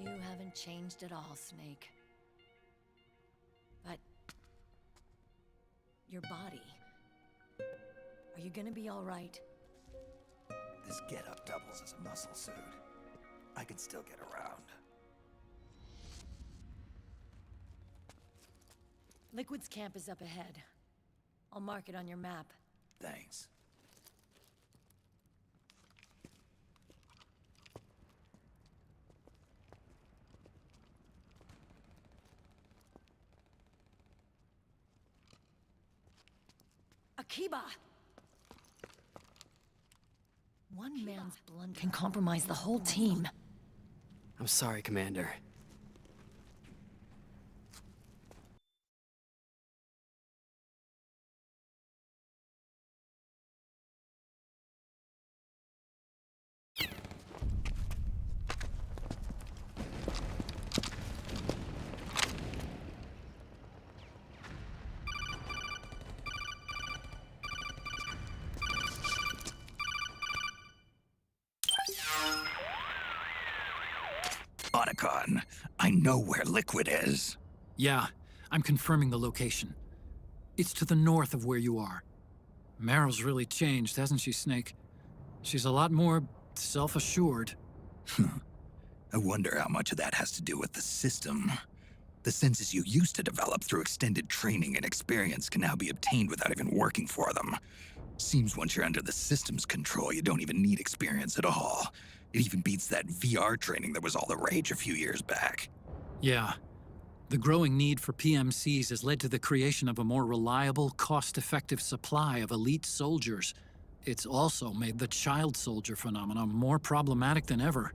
You haven't changed at all, Snake. But... your body... are you gonna be alright? This getup doubles as a muscle suit. I can still get around. Liquid's camp is up ahead. I'll mark it on your map. Thanks. Akiba! One man's blunder can compromise the whole team. I'm sorry, Commander. Otacon, I know where Liquid is. Yeah, I'm confirming the location. It's to the north of where you are. Meryl's really changed, hasn't she, Snake? She's a lot more self-assured. I wonder how much of that has to do with the system. The senses you used to develop through extended training and experience can now be obtained without even working for them. Seems once you're under the system's control, you don't even need experience at all. It even beats that VR training that was all the rage a few years back. Yeah. The growing need for PMCs has led to the creation of a more reliable, cost-effective supply of elite soldiers. It's also made the child soldier phenomenon more problematic than ever.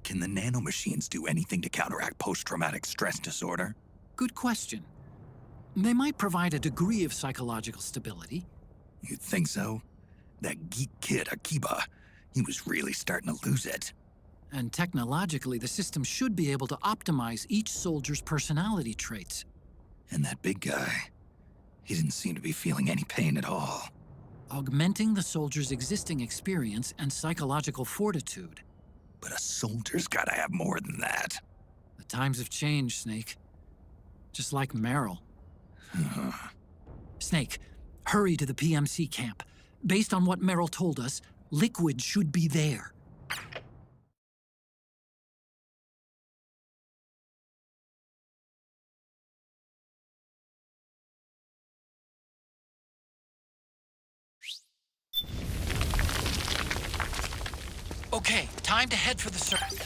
Can the nanomachines do anything to counteract post-traumatic stress disorder? Good question. They might provide a degree of psychological stability. You'd think so? That geek kid, Akiba, he was really starting to lose it. And technologically, the system should be able to optimize each soldier's personality traits. And that big guy, he didn't seem to be feeling any pain at all. Augmenting the soldier's existing experience and psychological fortitude. But a soldier's gotta have more than that. The times have changed, Snake. Just like Meryl. Snake, hurry to the PMC camp. Based on what Meryl told us, Liquid should be there. Okay, time to head for the circle.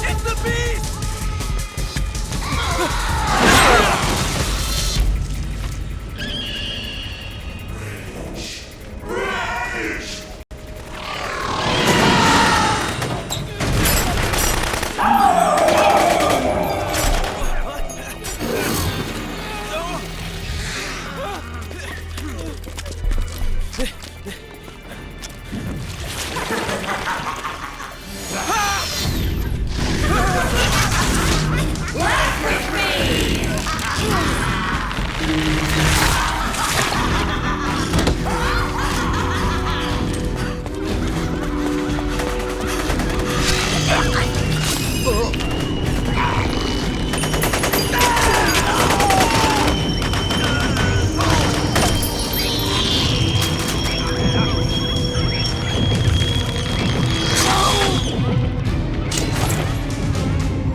It's the beast!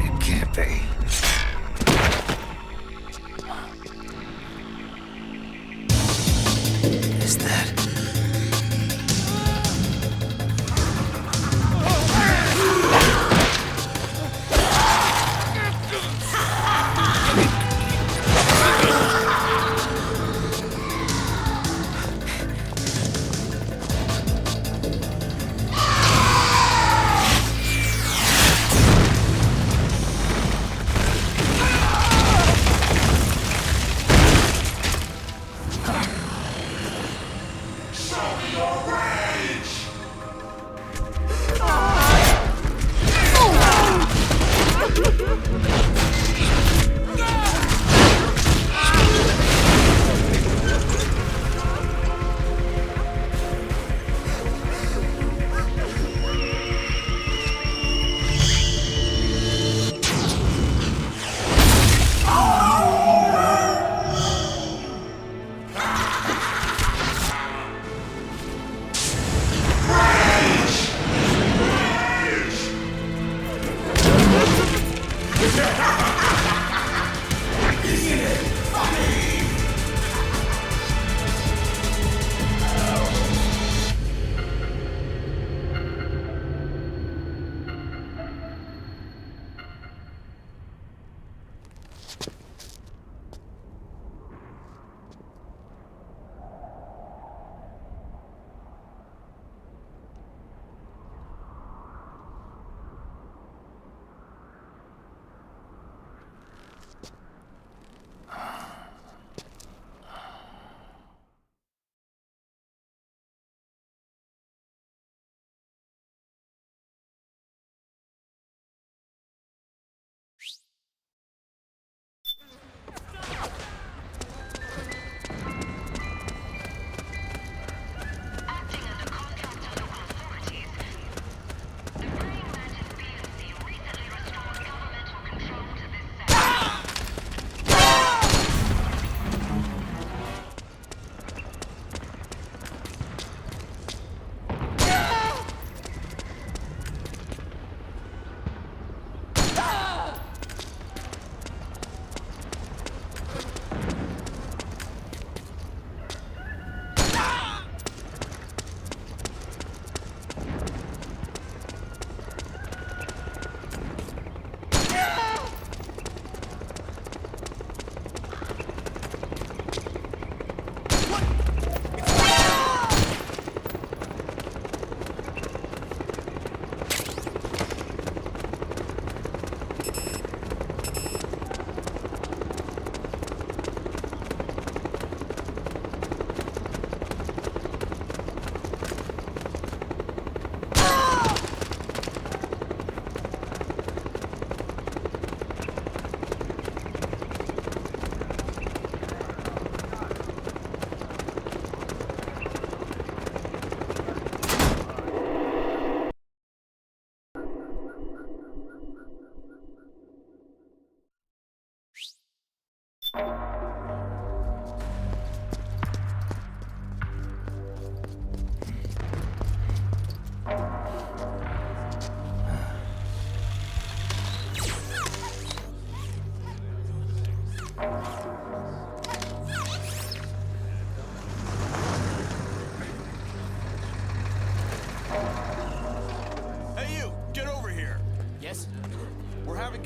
It can't be. Is that...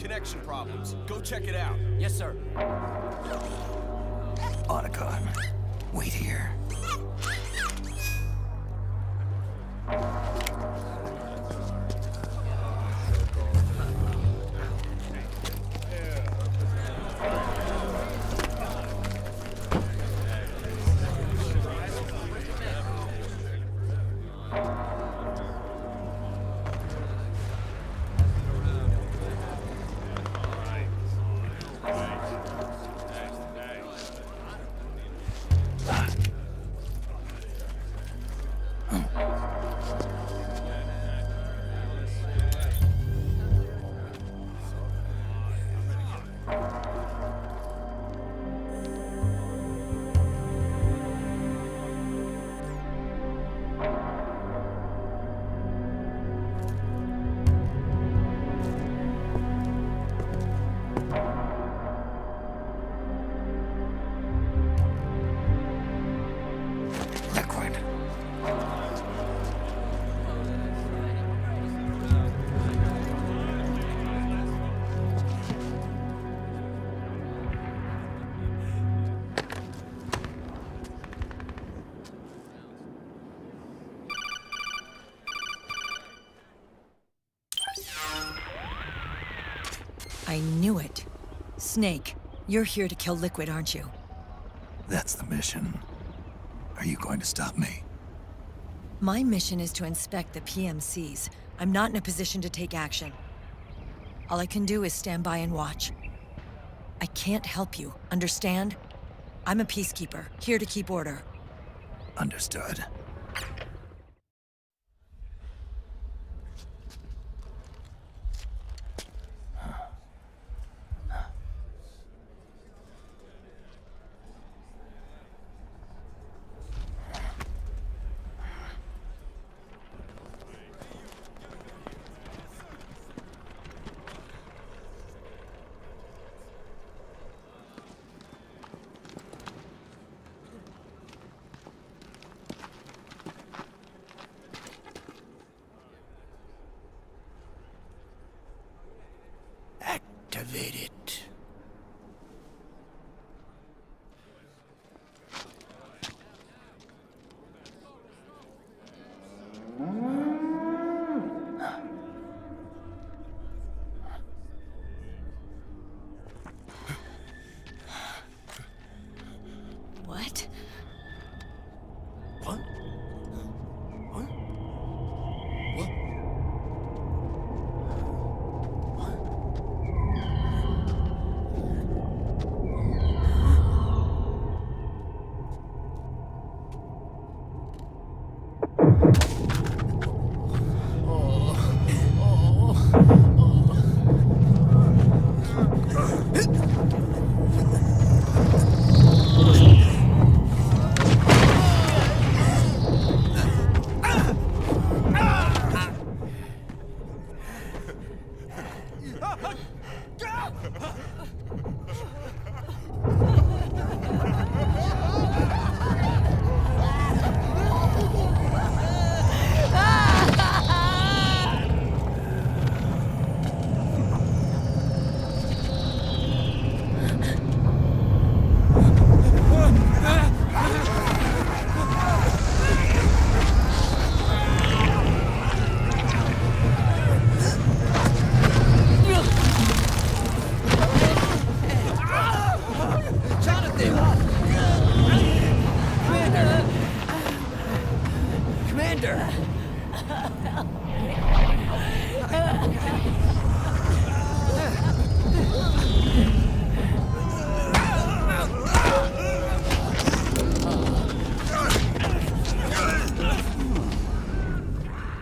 connection problems. Go check it out. Yes, sir. Otacon, wait here. Liquid. I knew it. Snake, you're here to kill Liquid, aren't you? That's the mission. Are you going to stop me? My mission is to inspect the PMCs. I'm not in a position to take action. All I can do is stand by and watch. I can't help you, understand? I'm a peacekeeper, here to keep order. Understood. Activate it. What? What? What? What? Commander!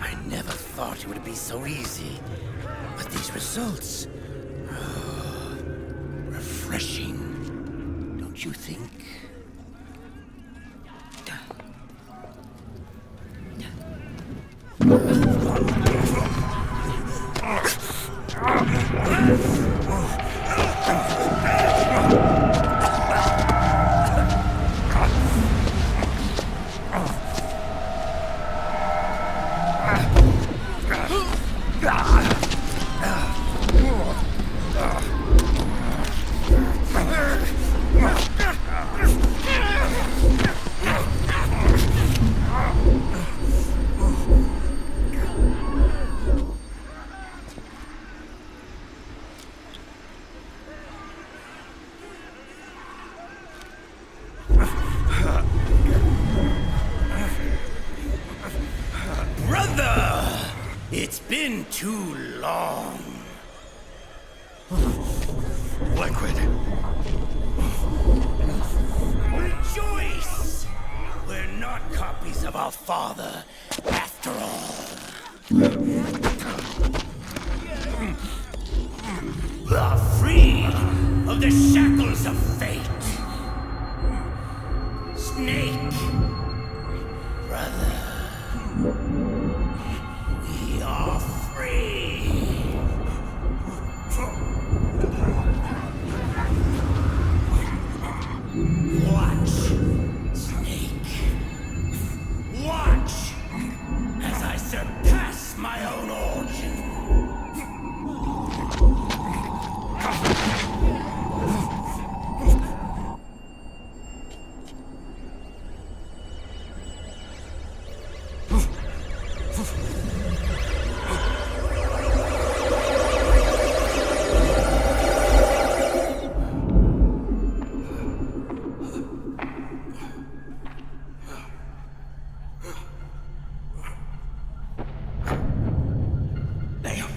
I never thought it would be so easy. But these results... refreshing, don't you think? It's been too long. Liquid. Rejoice! We're not copies of our father, after all. We are freed of the shackles of fate. Snake, brother, we are free. Watch, Snake. Watch as I surpass my own origin. Damn.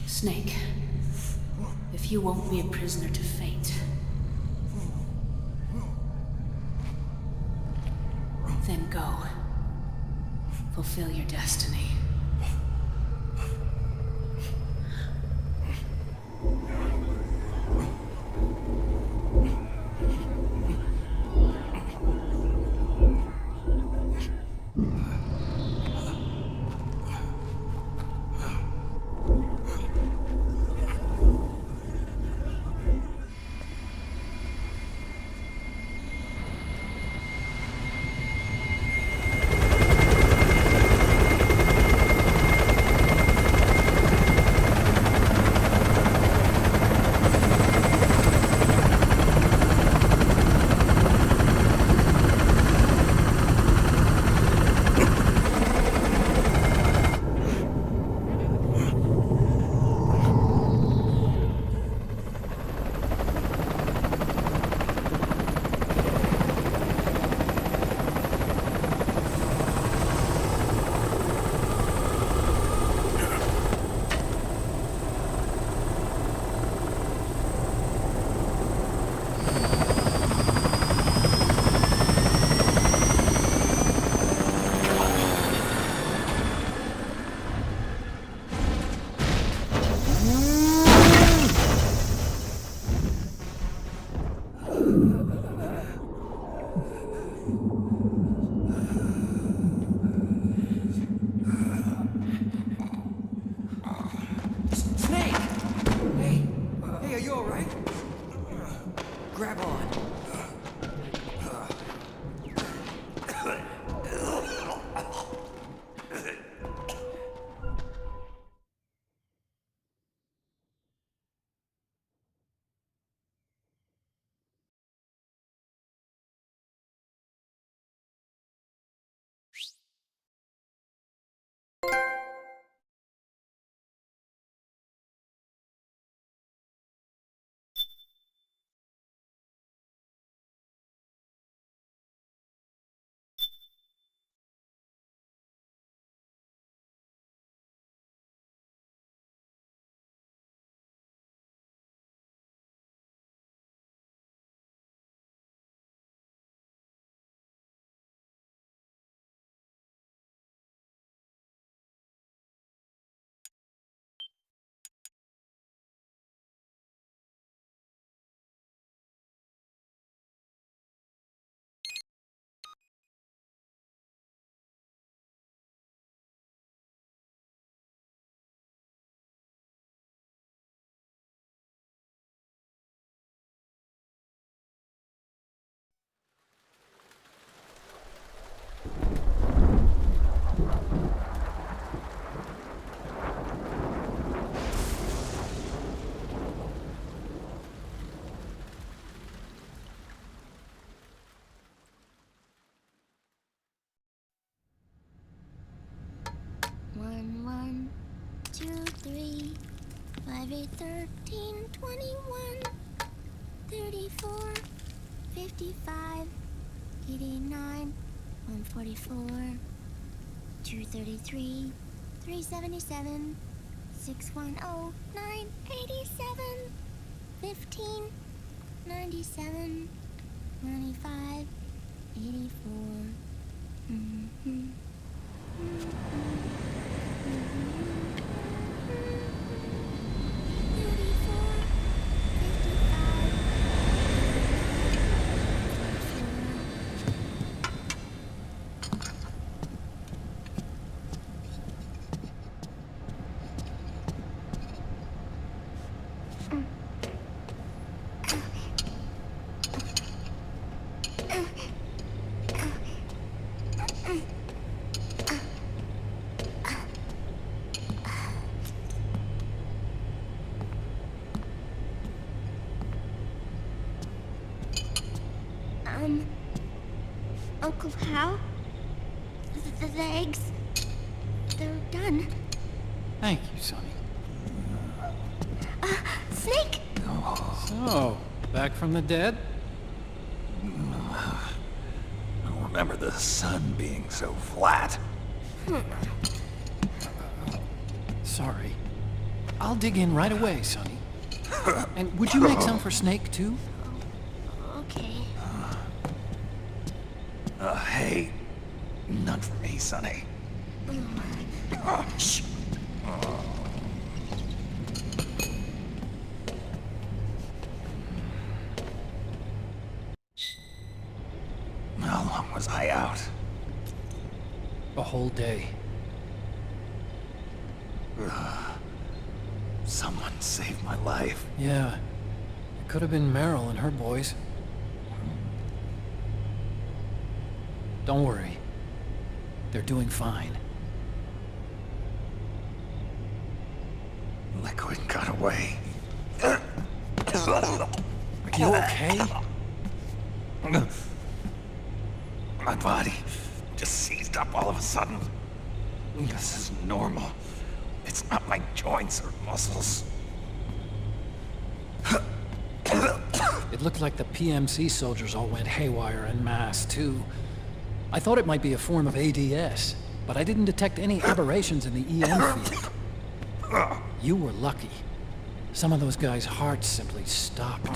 Snake, if you won't be a prisoner to fate, then go. Fulfill your destiny. 5, 8, 13, 21, 34, 55, 89, 144, 233, 377, 610, 987, 15, 97, 95, 84. Uncle Hal? The eggs? They're done. Thank you, Sonny. Snake! So, back from the dead? I don't remember the sun being so flat. Sorry. I'll dig in right away, Sonny. And would you make some for Snake, too? Okay. Hey, none for me, Sonny. Shh. How long was I out? A whole day. Someone saved my life. Yeah. It could have been Meryl and her boys. Don't worry. They're doing fine. Liquid got away. Are you okay? My body just seized up all of a sudden. This is normal. It's not my joints or muscles. It looked like the PMC soldiers all went haywire en masse, too. I thought it might be a form of ADS, but I didn't detect any aberrations in the EM field. You were lucky. Some of those guys' hearts simply stopped.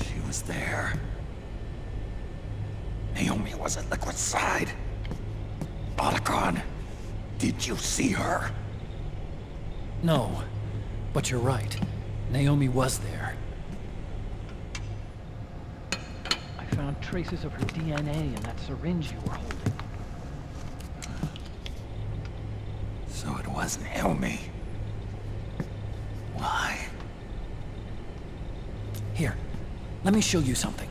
She was there. Naomi was at Liquid's side. Otacon, did you see her? No, but you're right. Naomi was there. I found traces of her DNA in that syringe you were holding. So it was Naomi. Why? Here, let me show you something.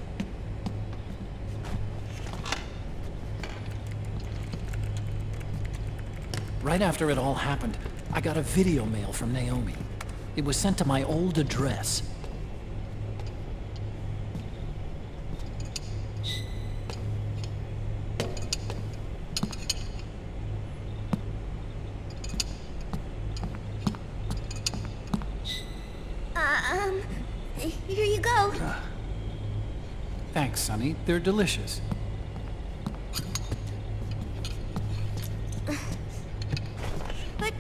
Right after it all happened, I got a video mail from Naomi. It was sent to my old address. Here you go. Thanks, Sonny. They're delicious. But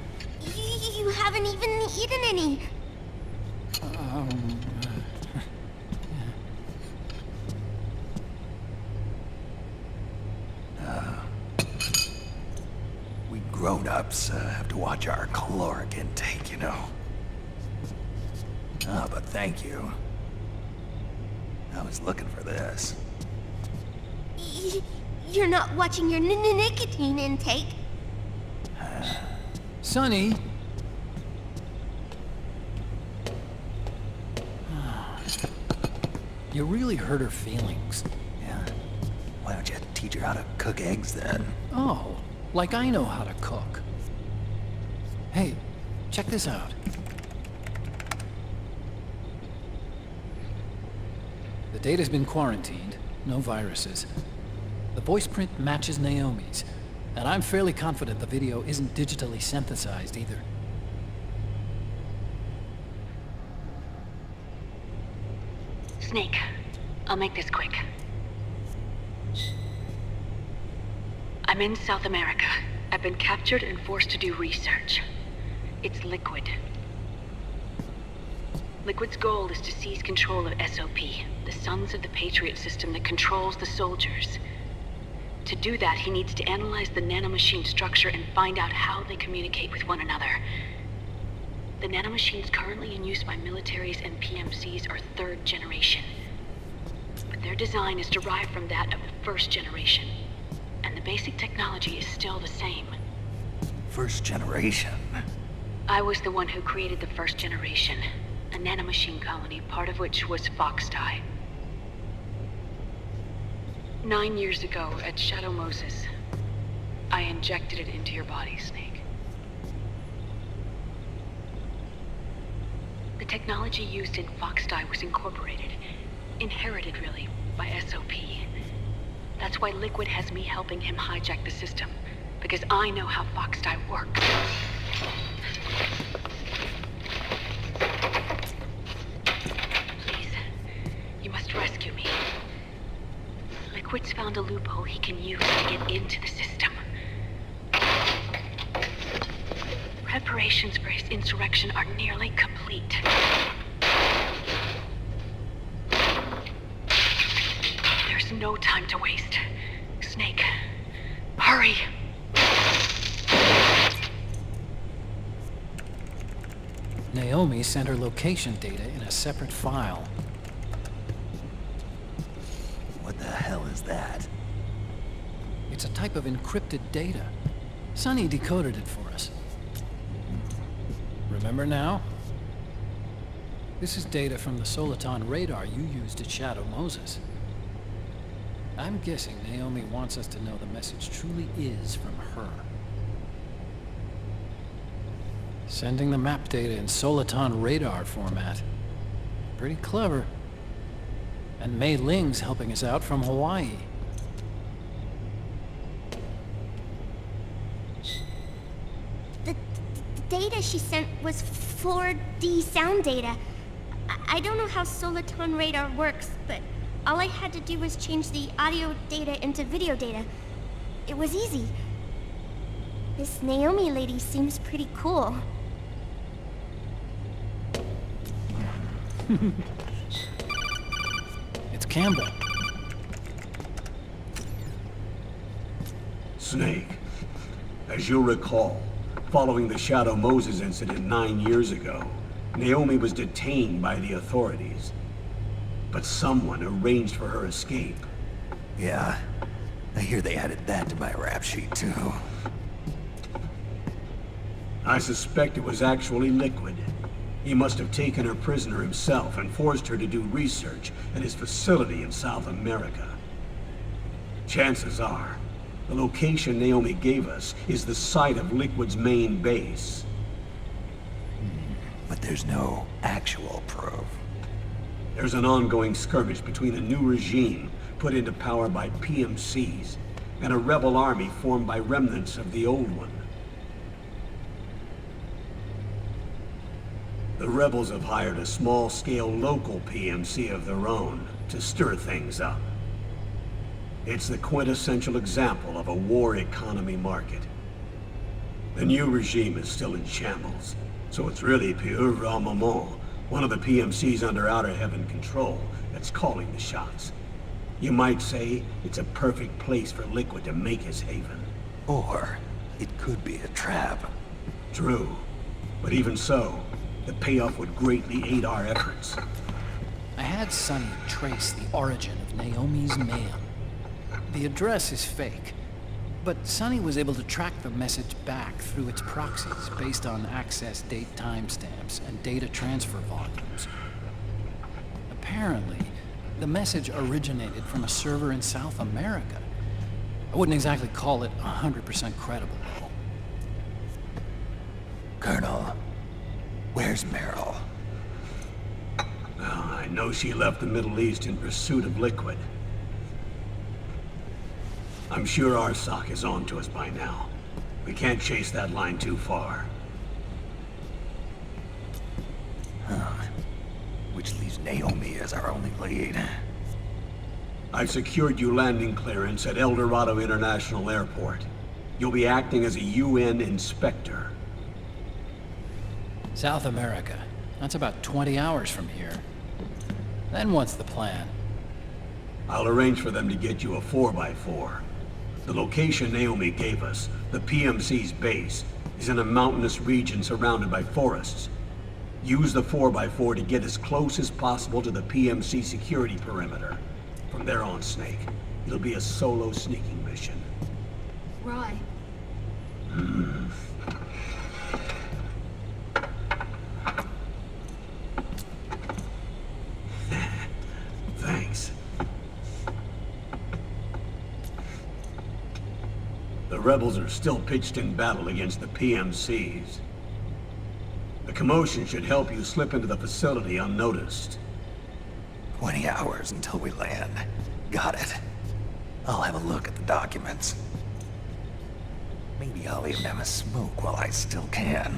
you haven't even eaten any. We grown-ups have to watch our caloric intake, you know. Ah, but thank you. I was looking for this. You're not watching your nicotine intake. Sonny! You really hurt her feelings. Yeah. Why don't you teach her how to cook eggs then? Oh, like I know how to cook. Hey, check this out. The data's been quarantined, no viruses. The voice print matches Naomi's, And I'm fairly confident the video isn't digitally synthesized either. Snake, I'll make this quick. I'm in South America. I've been captured and forced to do research. It's Liquid. Liquid's goal is to seize control of SOP, the Sons of the Patriot system that controls the soldiers. To do that, he needs to analyze the nanomachine structure and find out how they communicate with one another. The nanomachines currently in use by militaries and PMCs are third generation. But their design is derived from that of the first generation. And the basic technology is still the same. First generation. I was the one who created the first generation, a nanomachine colony, part of which was Foxdie. 9 years ago at Shadow Moses, I injected it into your body, Snake. The technology used in Foxdie was incorporated, inherited really, by SOP. That's why Liquid has me helping him hijack the system, because I know how Foxdie works. Please, you must rescue me. Liquid's found a loophole he can use to get into the system. Preparations for his insurrection are nearly complete. There's no time to waste. Snake, hurry! Naomi sent her location data in a separate file. What the hell is that? It's a type of encrypted data. Sonny decoded it for us. Remember now? This is data from the Soliton radar you used at Shadow Moses. I'm guessing Naomi wants us to know the message truly is from her. Sending the map data in Soliton radar format. Pretty clever. And Mei Ling's helping us out from Hawaii. The data she sent was 4D sound data. I don't know how Soliton radar works, but all I had to do was change the audio data into video data. It was easy. This Naomi lady seems pretty cool. It's Campbell. Snake, as you'll recall, following the Shadow Moses incident 9 years ago, Naomi was detained by the authorities. But someone arranged for her escape. Yeah, I hear they added that to my rap sheet too. I suspect it was actually Liquid. He must have taken her prisoner himself and forced her to do research at his facility in South America. Chances are, the location Naomi gave us is the site of Liquid's main base. But there's no actual proof. There's an ongoing skirmish between a new regime put into power by PMCs and a rebel army formed by remnants of the old one. The rebels have hired a small-scale local PMC of their own to stir things up. It's the quintessential example of a war economy market. The new regime is still in shambles, so it's really Pure Ramamon, one of the PMCs under Outer Heaven control, that's calling the shots. You might say it's a perfect place for Liquid to make his haven. Or it could be a trap. True, but even so, the payoff would greatly aid our efforts. I had Sonny trace the origin of Naomi's mail. The address is fake, but Sonny was able to track the message back through its proxies based on access date timestamps and data transfer volumes. Apparently, the message originated from a server in South America. I wouldn't exactly call it 100% credible, though. Colonel, where's Meryl? Well, I know she left the Middle East in pursuit of Liquid. I'm sure Arsak is on to us by now. We can't chase that line too far. Which leaves Naomi as our only lead. I've secured you landing clearance at El Dorado International Airport. You'll be acting as a UN inspector. South America. That's about 20 hours from here. Then what's the plan? I'll arrange for them to get you a 4x4. The location Naomi gave us, the PMC's base, is in a mountainous region surrounded by forests. Use the 4x4 to get as close as possible to the PMC security perimeter. From there on, Snake, it'll be a solo sneaking mission. Right. Thanks. The rebels are still pitched in battle against the PMCs. The commotion should help you slip into the facility unnoticed. 20 hours until we land. Got it. I'll have a look at the documents. Maybe I'll even have a smoke while I still can.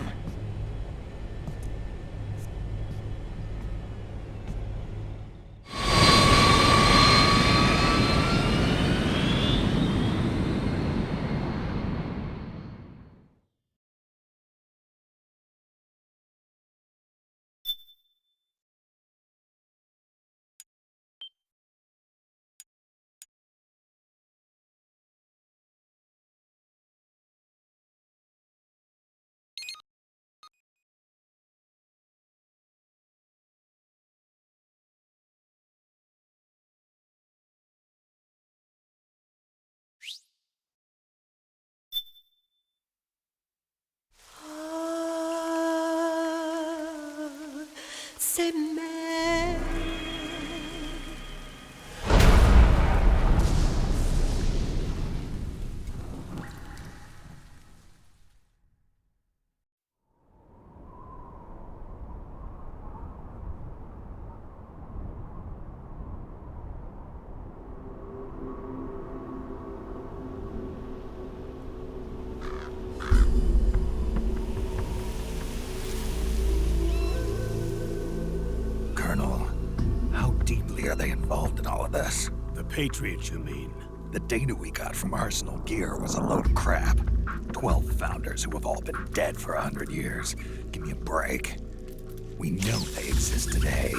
Are they involved in all of this? The Patriots, you mean? The data we got from Arsenal Gear was a load of crap. 12 founders who have all been dead for 100 years. Give me a break. We know they exist today.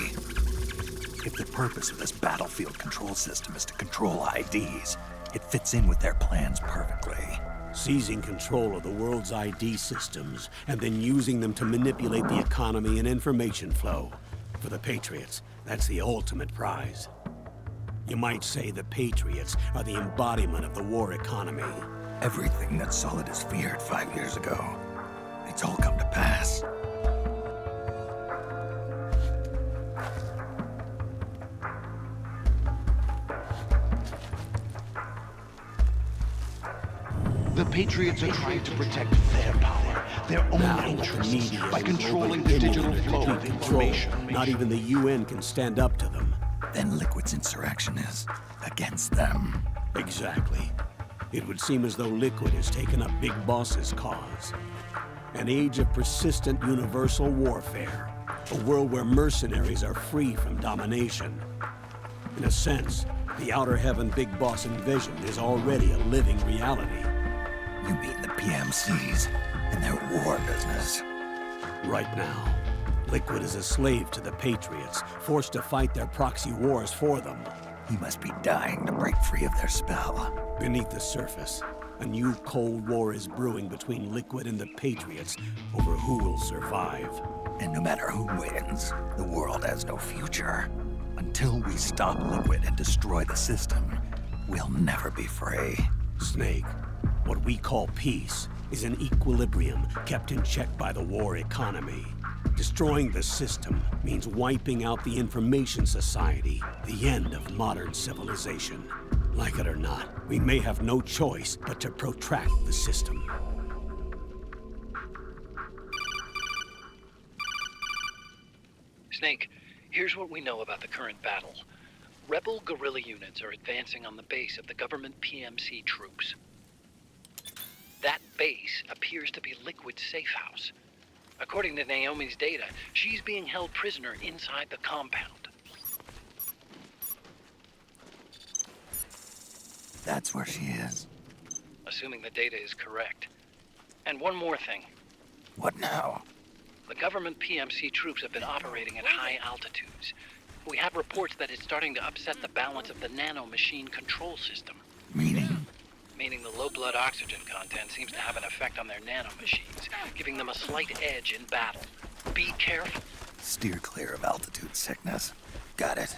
If the purpose of this battlefield control system is to control IDs, it fits in with their plans perfectly. Seizing control of the world's ID systems, and then using them to manipulate the economy and information flow. For the Patriots, that's the ultimate prize. You might say the Patriots are the embodiment of the war economy. Everything that Solidus feared 5 years ago, it's all come to pass. The Patriots are trying to protect their power, their own interests, by controlling the digital flow of information. Not even the UN can stand up to them. Then Liquid's insurrection is against them. Exactly. It would seem as though Liquid has taken up Big Boss's cause. An age of persistent universal warfare. A world where mercenaries are free from domination. In a sense, the Outer Heaven Big Boss envisioned is already a living reality. You mean the PMCs and their war business? Right now, Liquid is a slave to the Patriots, forced to fight their proxy wars for them. He must be dying to break free of their spell. Beneath the surface, a new Cold War is brewing between Liquid and the Patriots over who will survive. And no matter who wins, the world has no future. Until we stop Liquid and destroy the system, we'll never be free. Snake, what we call peace is an equilibrium kept in check by the war economy. Destroying the system means wiping out the information society, the end of modern civilization. Like it or not, we may have no choice but to protract the system. Snake, here's what we know about the current battle. Rebel guerrilla units are advancing on the base of the government PMC troops. That base appears to be Liquid's safe house. According to Naomi's data, she's being held prisoner inside the compound. That's where she is. Assuming the data is correct. And one more thing. What now? The government PMC troops have been operating at high altitudes. We have reports that it's starting to upset the balance of the nanomachine control system. Meaning? Meaning the low blood oxygen content seems to have an effect on their nanomachines, giving them a slight edge in battle. Be careful. Steer clear of altitude sickness. Got it.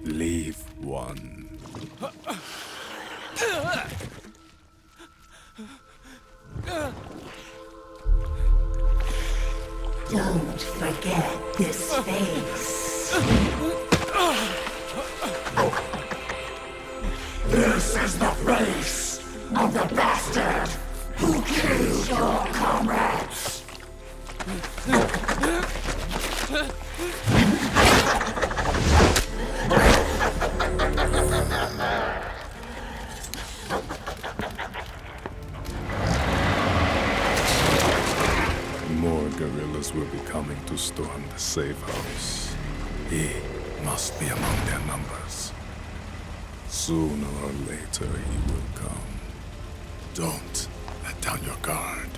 Leave one. Don't forget this face. This is the face of the bastard who killed your comrades. More guerrillas will be coming to storm the safe house. He must be among their numbers. Sooner or later he will come. Don't let down your guard.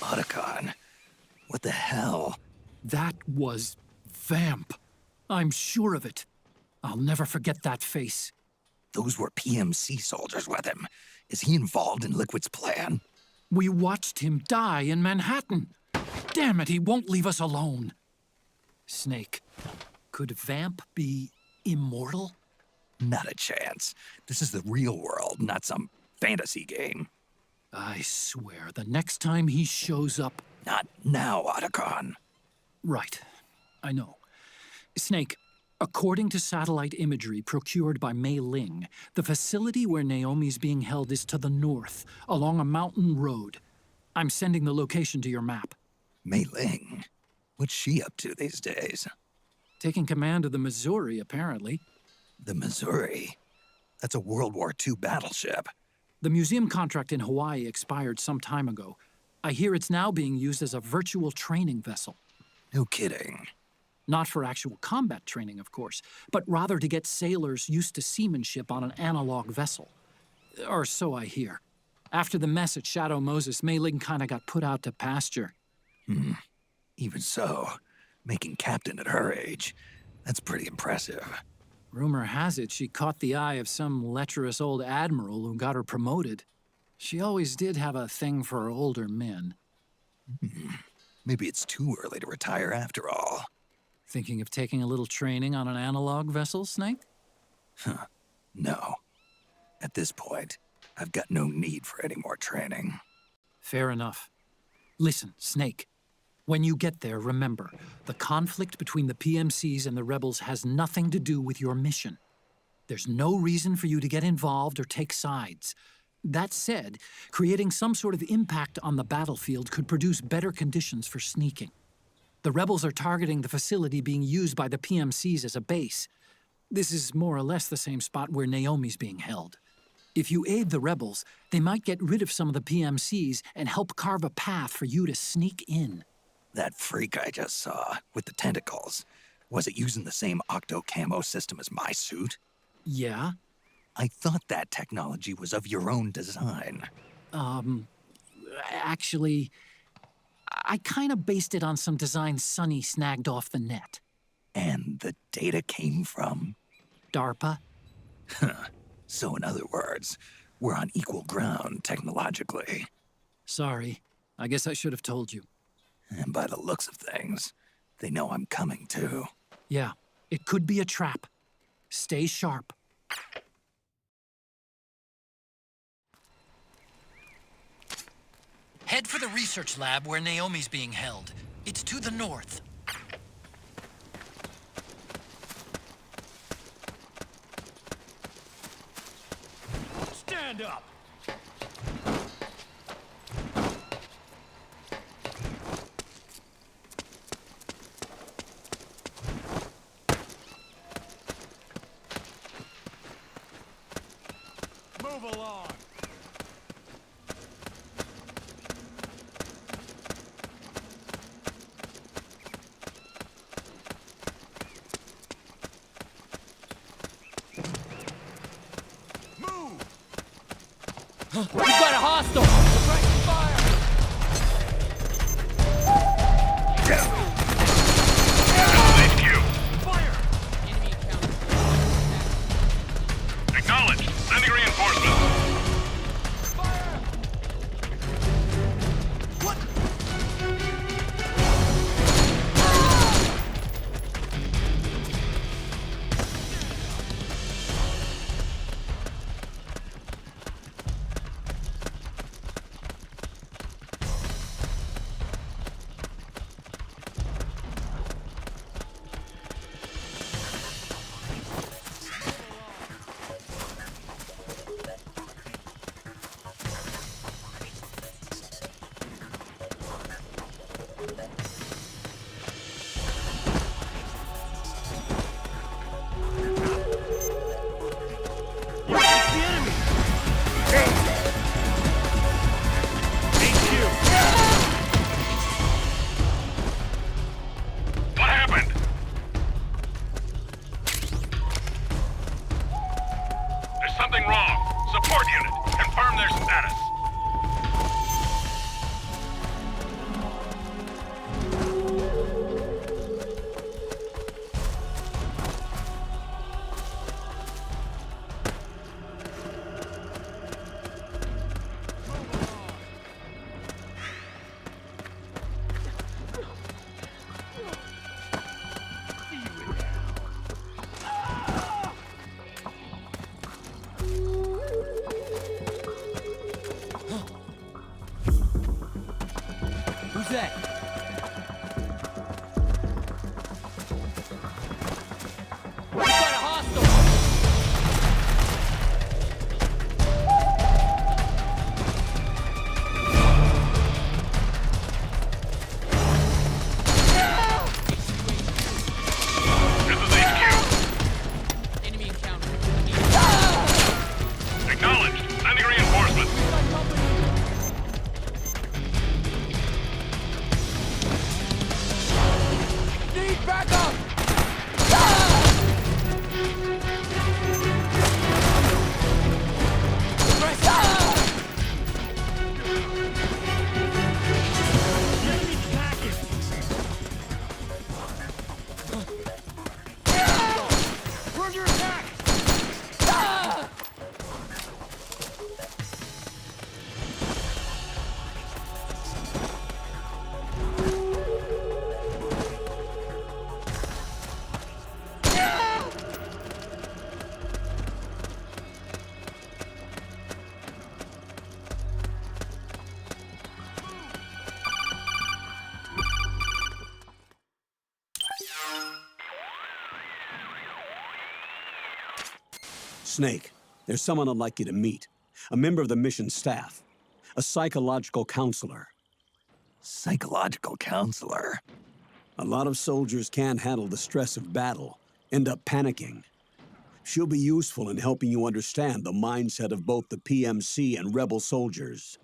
Otacon. What the hell? That was Vamp. I'm sure of it. I'll never forget that face. Those were PMC soldiers with him. Is he involved in Liquid's plan? We watched him die in Manhattan. Damn it, he won't leave us alone. Snake, could Vamp be immortal? Not a chance. This is the real world, not some fantasy game. I swear, the next time he shows up... Not now, Otacon. Right. I know. Snake, according to satellite imagery procured by Mei Ling, the facility where Naomi's being held is to the north, along a mountain road. I'm sending the location to your map. Mei Ling? What's she up to these days? Taking command of the Missouri, apparently. The Missouri? That's a World War II battleship. The museum contract in Hawaii expired some time ago. I hear it's now being used as a virtual training vessel. No kidding. Not for actual combat training, of course, but rather to get sailors used to seamanship on an analog vessel. Or so I hear. After the mess at Shadow Moses, Mei Ling kinda got put out to pasture. Even so, making captain at her age, that's pretty impressive. Rumor has it she caught the eye of some lecherous old admiral who got her promoted. She always did have a thing for older men. Maybe it's too early to retire after all. Thinking of taking a little training on an analog vessel, Snake? No. At this point, I've got no need for any more training. Fair enough. Listen, Snake. When you get there, remember, the conflict between the PMCs and the rebels has nothing to do with your mission. There's no reason for you to get involved or take sides. That said, creating some sort of impact on the battlefield could produce better conditions for sneaking. The rebels are targeting the facility being used by the PMCs as a base. This is more or less the same spot where Naomi's being held. If you aid the rebels, they might get rid of some of the PMCs and help carve a path for you to sneak in. That freak I just saw, with the tentacles, was it using the same octo-camo system as my suit? Yeah? I thought that technology was of your own design. Actually, I kinda based it on some designs Sonny snagged off the net. And the data came from? DARPA. So in other words, we're on equal ground technologically. Sorry. I guess I should have told you. And by the looks of things, they know I'm coming too. Yeah, it could be a trap. Stay sharp. Head for the research lab where Naomi's being held. It's to the north. Stand up! Move along! We've got a hostile! Suppressing fire! Fire! Enemy encounter. Acknowledged. Sending reinforcements. Fire! What? Something wrong. Support unit, confirm their status. Snake, there's someone I'd like you to meet. A member of the mission staff. A psychological counselor. Psychological counselor? A lot of soldiers can't handle the stress of battle, end up panicking. She'll be useful in helping you understand the mindset of both the PMC and rebel soldiers.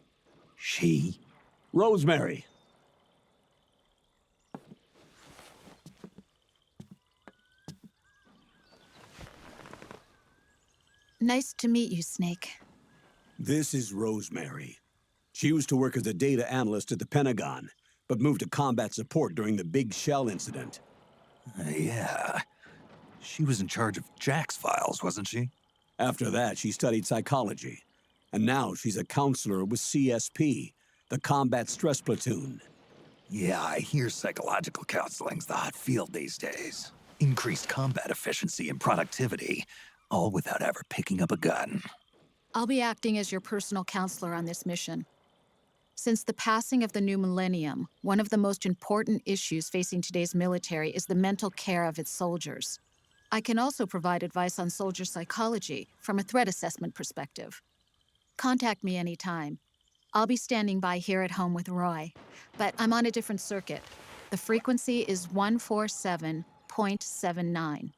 She? Rosemary. Nice to meet you, Snake. This is Rosemary. She used to work as a data analyst at the Pentagon, but moved to combat support during the Big Shell incident. Yeah. She was in charge of Jack's files, wasn't she? After that, she studied psychology. And now she's a counselor with CSP, the Combat Stress Platoon. Yeah, I hear psychological counseling's the hot field these days. Increased combat efficiency and productivity, all without ever picking up a gun. I'll be acting as your personal counselor on this mission. Since the passing of the new millennium, one of the most important issues facing today's military is the mental care of its soldiers. I can also provide advice on soldier psychology from a threat assessment perspective. Contact me anytime. I'll be standing by here at home with Roy, but I'm on a different circuit. The frequency is 147.79.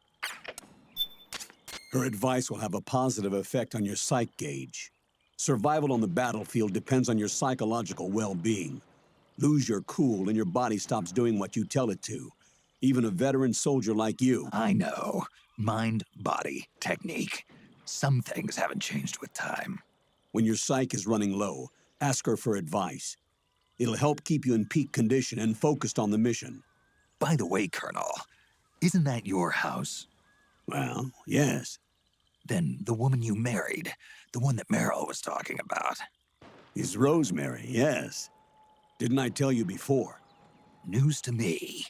Her advice will have a positive effect on your psych gauge. Survival on the battlefield depends on your psychological well-being. Lose your cool and your body stops doing what you tell it to. Even a veteran soldier like you. I know. Mind, body, technique. Some things haven't changed with time. When your psyche is running low, ask her for advice. It'll help keep you in peak condition and focused on the mission. By the way, Colonel, isn't that your house? Well, yes. Then the woman you married, the one that Meryl was talking about. Is Rosemary, yes. Didn't I tell you before? News to me.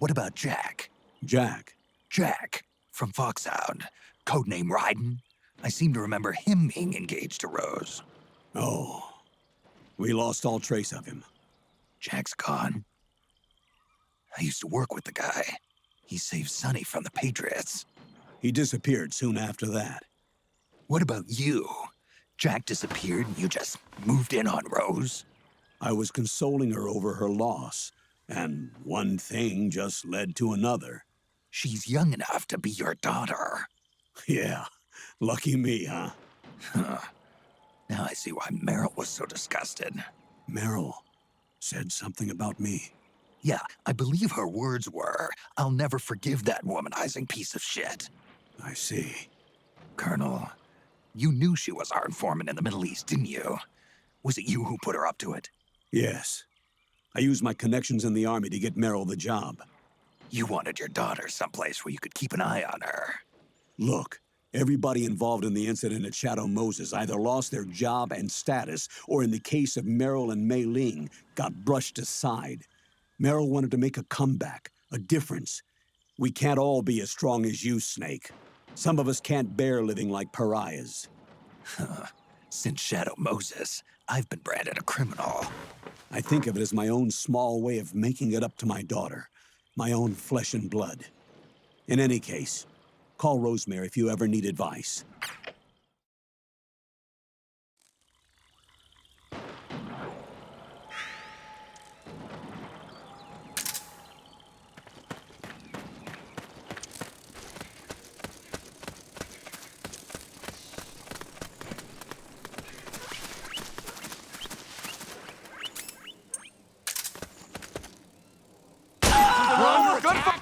What about Jack? Jack? Jack, from Foxhound. Codename Raiden. I seem to remember him being engaged to Rose. Oh. We lost all trace of him. Jack's gone. I used to work with the guy. He saved Sonny from the Patriots. He disappeared soon after that. What about you? Jack disappeared and you just moved in on Rose? I was consoling her over her loss, and one thing just led to another. She's young enough to be your daughter. Yeah, lucky me, huh? Now I see why Meryl was so disgusted. Meryl said something about me. Yeah, I believe her words were, "I'll never forgive that womanizing piece of shit." I see. Colonel, you knew she was our informant in the Middle East, didn't you? Was it you who put her up to it? Yes. I used my connections in the army to get Meryl the job. You wanted your daughter someplace where you could keep an eye on her. Look, everybody involved in the incident at Shadow Moses either lost their job and status, or in the case of Meryl and Mei Ling, got brushed aside. Meryl wanted to make a comeback, a difference. We can't all be as strong as you, Snake. Some of us can't bear living like pariahs. Since Shadow Moses, I've been branded a criminal. I think of it as my own small way of making it up to my daughter, my own flesh and blood. In any case, call Rosemary if you ever need advice.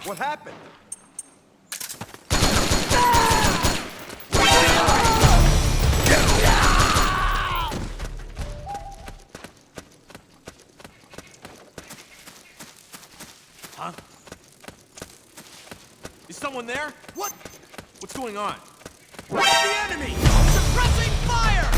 What happened? Huh? Is someone there? What? What's going on? Where's the enemy? Suppressing fire!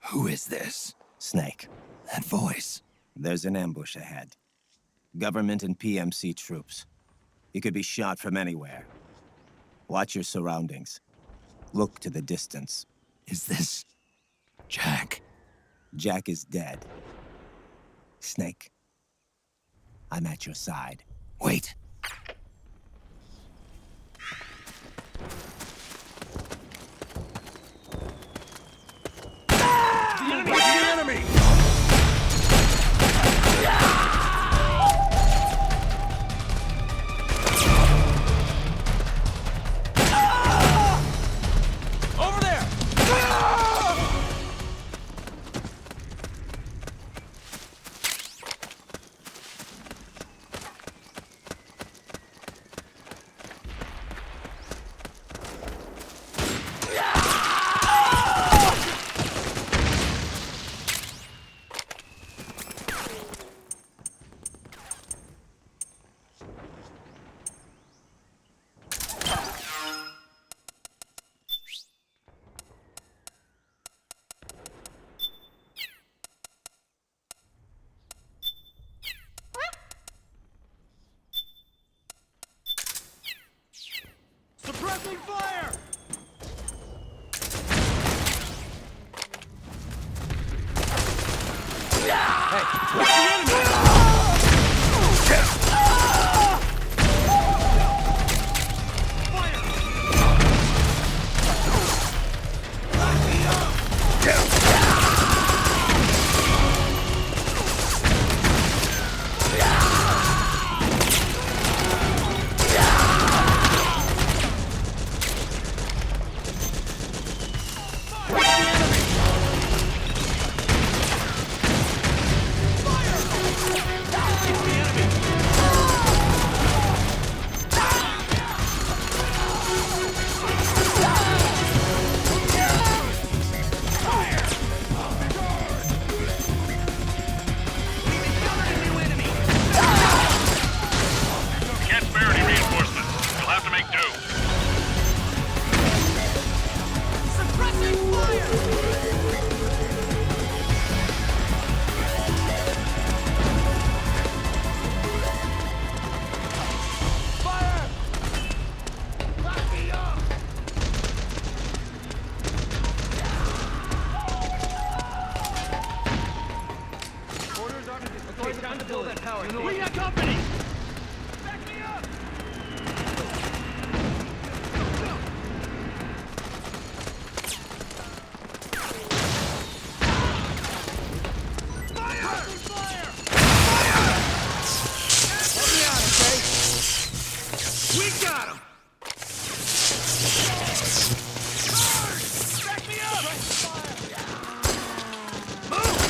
Who is this? Snake. That voice. There's an ambush ahead. Government and PMC troops. You could be shot from anywhere. Watch your surroundings. Look to the distance. Is this... Jack? Jack is dead. Snake. I'm at your side. Wait. Suppressing fire! Hey, what's the enemy? We got company! Back me up! We got him! Back me up! Move!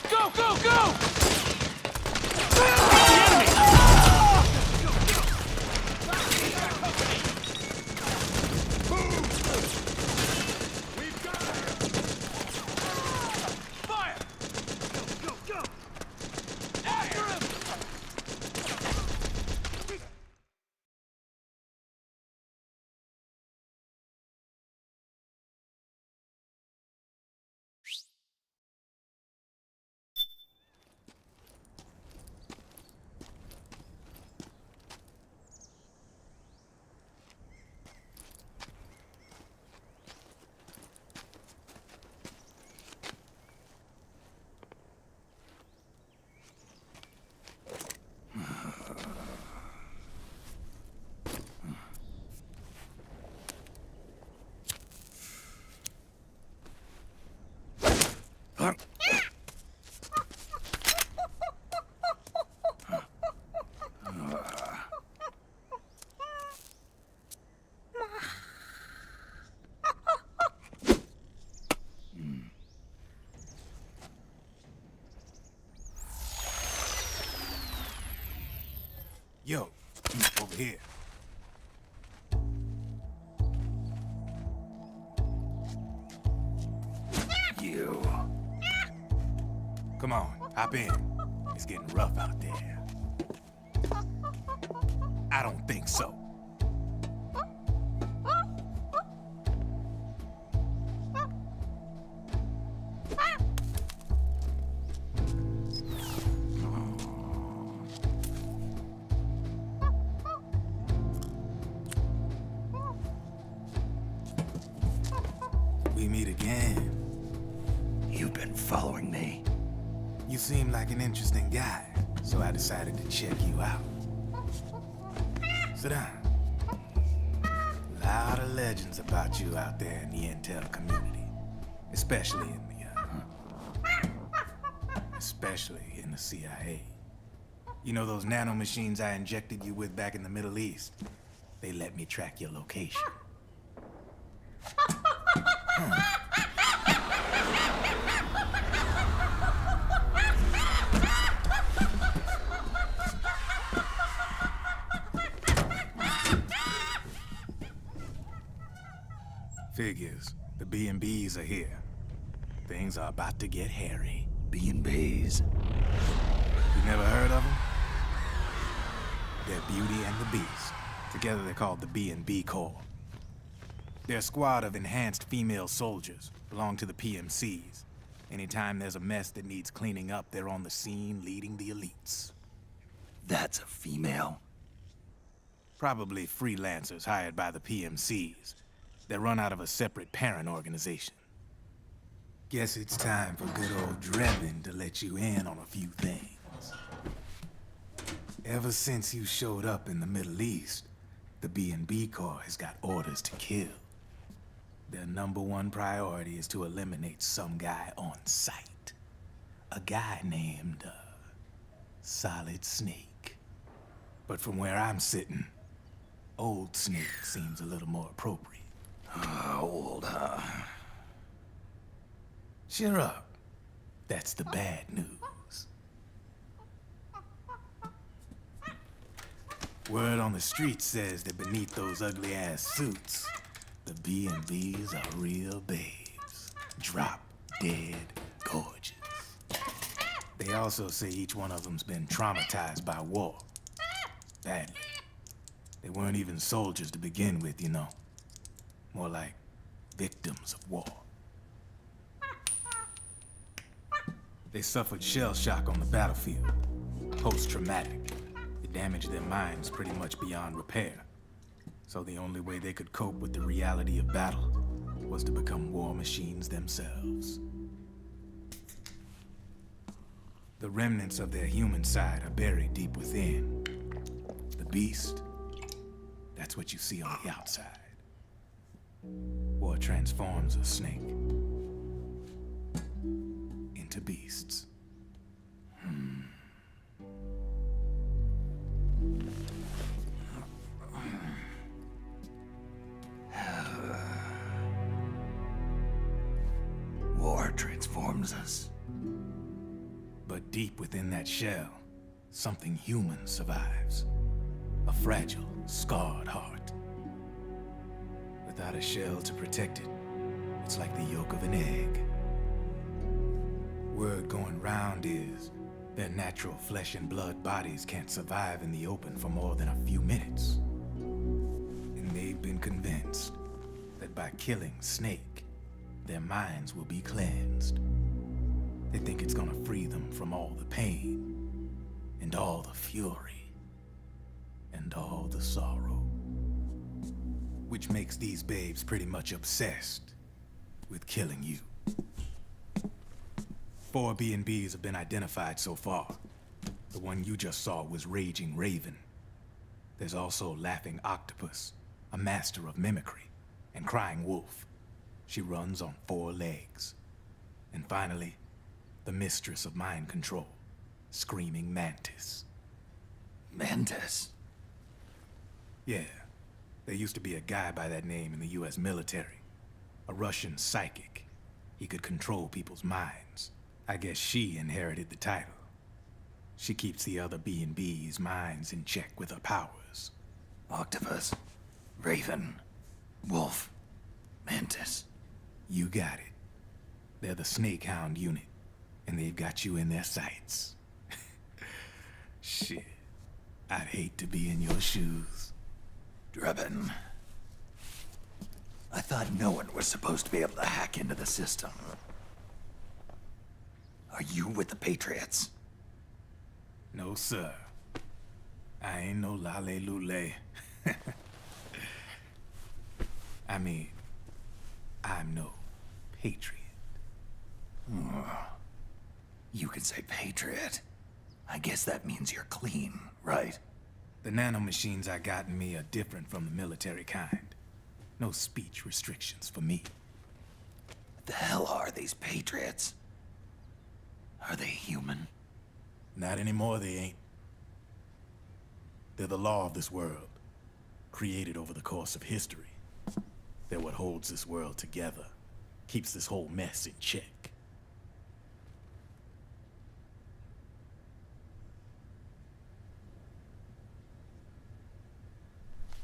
Go, go, go! Yo, over here. You. Come on, hop in. It's getting rough out there. I don't think so. We meet again. You've been following me. You seem like an interesting guy, so I decided to check you out. Sit down. A lot of legends about you out there in the intel community, especially in the CIA. You know those nanomachines I injected you with back in the Middle East? They let me track your location. Figures. The B&Bs are here. Things are about to get hairy. B&Bs? You never heard of them? They're Beauty and the Beast. Together they're called the B&B Corps. They're a squad of enhanced female soldiers, belong to the PMCs. Anytime there's a mess that needs cleaning up, they're on the scene leading the elites. That's a female? Probably freelancers hired by the PMCs. They run out of a separate parent organization. Guess it's time for good old Drebin to let you in on a few things. Ever since you showed up in the Middle East, the B&B Corps has got orders to kill. Their #1 priority is to eliminate some guy on sight. A guy named, Solid Snake. But from where I'm sitting, Old Snake seems a little more appropriate. Old, huh? Cheer up. That's the bad news. Word on the street says that beneath those ugly-ass suits, the B&Bs are real babes. Drop dead gorgeous. They also say each one of them's been traumatized by war. Badly. They weren't even soldiers to begin with, you know. More like victims of war. They suffered shell shock on the battlefield. Post-traumatic. It damaged their minds pretty much beyond repair. So the only way they could cope with the reality of battle was to become war machines themselves. The remnants of their human side are buried deep within. The beast, that's what you see on the outside. War transforms a snake into beasts. War transforms us. But deep within that shell, something human survives. A fragile, scarred heart. Without a shell to protect it, it's like the yolk of an egg. Word going round is their natural flesh and blood bodies can't survive in the open for more than a few minutes. And they've been convinced that by killing Snake, their minds will be cleansed. They think it's gonna free them from all the pain, and all the fury, and all the sorrow. Which makes these babes pretty much obsessed with killing you. 4 B&Bs have been identified so far. The one you just saw was Raging Raven. There's also Laughing Octopus, a master of mimicry, and Crying Wolf. She runs on 4 legs. And finally, the mistress of mind control, Screaming Mantis. Mantis? Yeah. There used to be a guy by that name in the US military. A Russian psychic. He could control people's minds. I guess she inherited the title. She keeps the other B&B's minds in check with her powers. Octopus, Raven, Wolf, Mantis. You got it. They're the Snake Hound unit, and they've got you in their sights. Shit. I'd hate to be in your shoes. Drebin. I thought no one was supposed to be able to hack into the system. Are you with the Patriots? No, sir. I ain't no lale-lule. I mean, I'm no Patriot. You can say Patriot. I guess that means you're clean, right? The nanomachines I got in me are different from the military kind. No speech restrictions for me. What the hell are these Patriots? Are they human? Not anymore, they ain't. They're the law of this world, created over the course of history. They're what holds this world together, keeps this whole mess in check.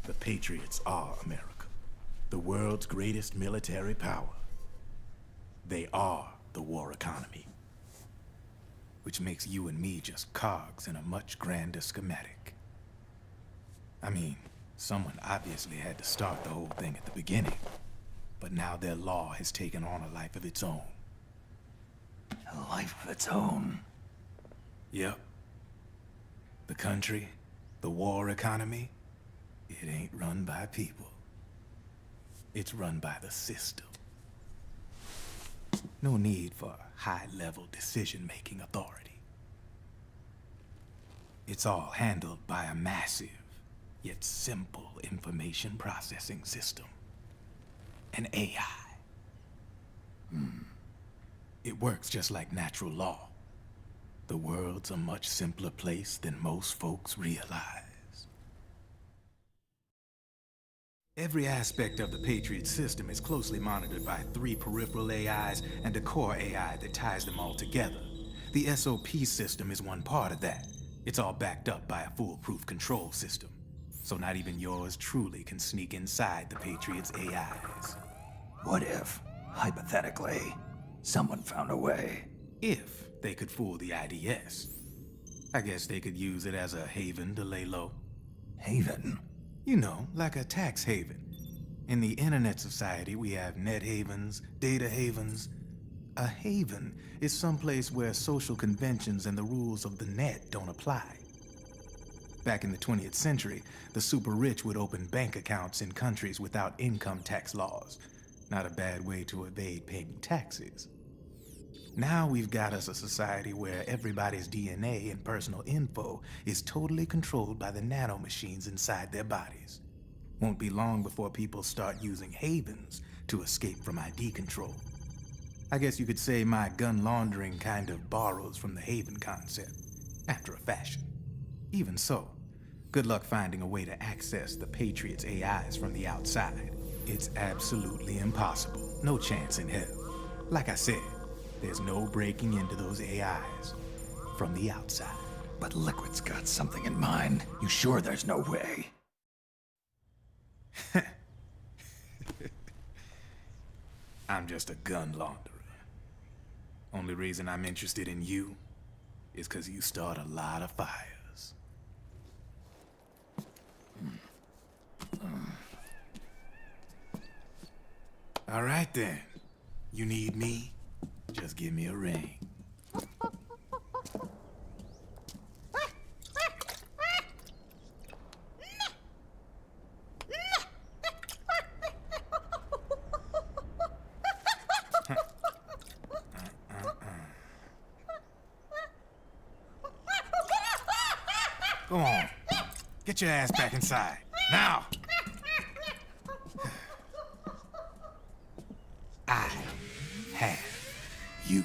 The Patriots are America, the world's greatest military power. They are the war economy, which makes you and me just cogs in a much grander schematic. I mean, someone obviously had to start the whole thing at the beginning, but now their law has taken on a life of its own. A life of its own? Yep. The country, the war economy, it ain't run by people. It's run by the system. No need for high-level decision-making authority. It's all handled by a massive, yet simple information processing system. An AI. It works just like natural law. The world's a much simpler place than most folks realize. Every aspect of the Patriot system is closely monitored by 3 peripheral AIs and a core AI that ties them all together. The SOP system is one part of that. It's all backed up by a foolproof control system. So not even yours truly can sneak inside the Patriots' AIs. What if, hypothetically, someone found a way? If they could fool the IDS. I guess they could use it as a haven to lay low. Haven? You know, like a tax haven. In the internet society, we have net havens, data havens. A haven is someplace where social conventions and the rules of the net don't apply. Back in the 20th century, the super rich would open bank accounts in countries without income tax laws. Not a bad way to evade paying taxes. Now we've got us a society where everybody's DNA and personal info is totally controlled by the nanomachines inside their bodies. Won't be long before people start using havens to escape from ID control. I guess you could say my gun laundering kind of borrows from the haven concept, after a fashion. Even so, good luck finding a way to access the Patriots' AIs from the outside. It's absolutely impossible. No chance in hell. Like I said, there's no breaking into those AIs from the outside. But Liquid's got something in mind. You sure there's no way? I'm just a gun launderer. Only reason I'm interested in you is because you start a lot of fires. All right then. You need me? Just give me a ring. Go on. Get your ass back inside. Now! I have you.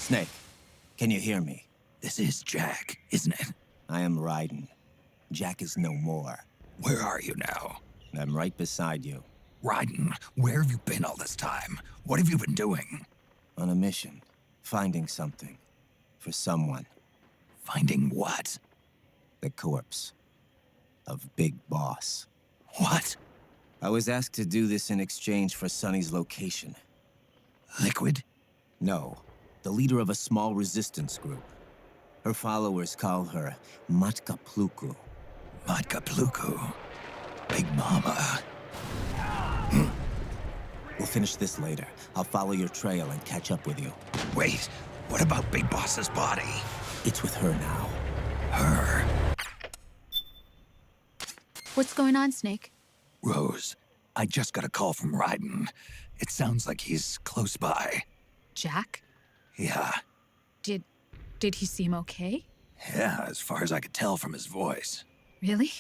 Snake, can you hear me? This is Jack, isn't it? I am Raiden. Jack is no more. Where are you now? I'm right beside you. Raiden, where have you been all this time? What have you been doing? On a mission. Finding something. For someone. Finding what? The corpse. Of Big Boss. What? I was asked to do this in exchange for Sonny's location. Liquid? No. The leader of a small resistance group. Her followers call her Matka Pluku. Matka Pluku? Big Mama. We'll finish this later. I'll follow your trail and catch up with you. Wait, what about Big Boss's body? It's with her now. Her? What's going on, Snake? Rose, I just got a call from Raiden. It sounds like he's close by. Jack? Yeah. Did he seem okay? Yeah, as far as I could tell from his voice. Really?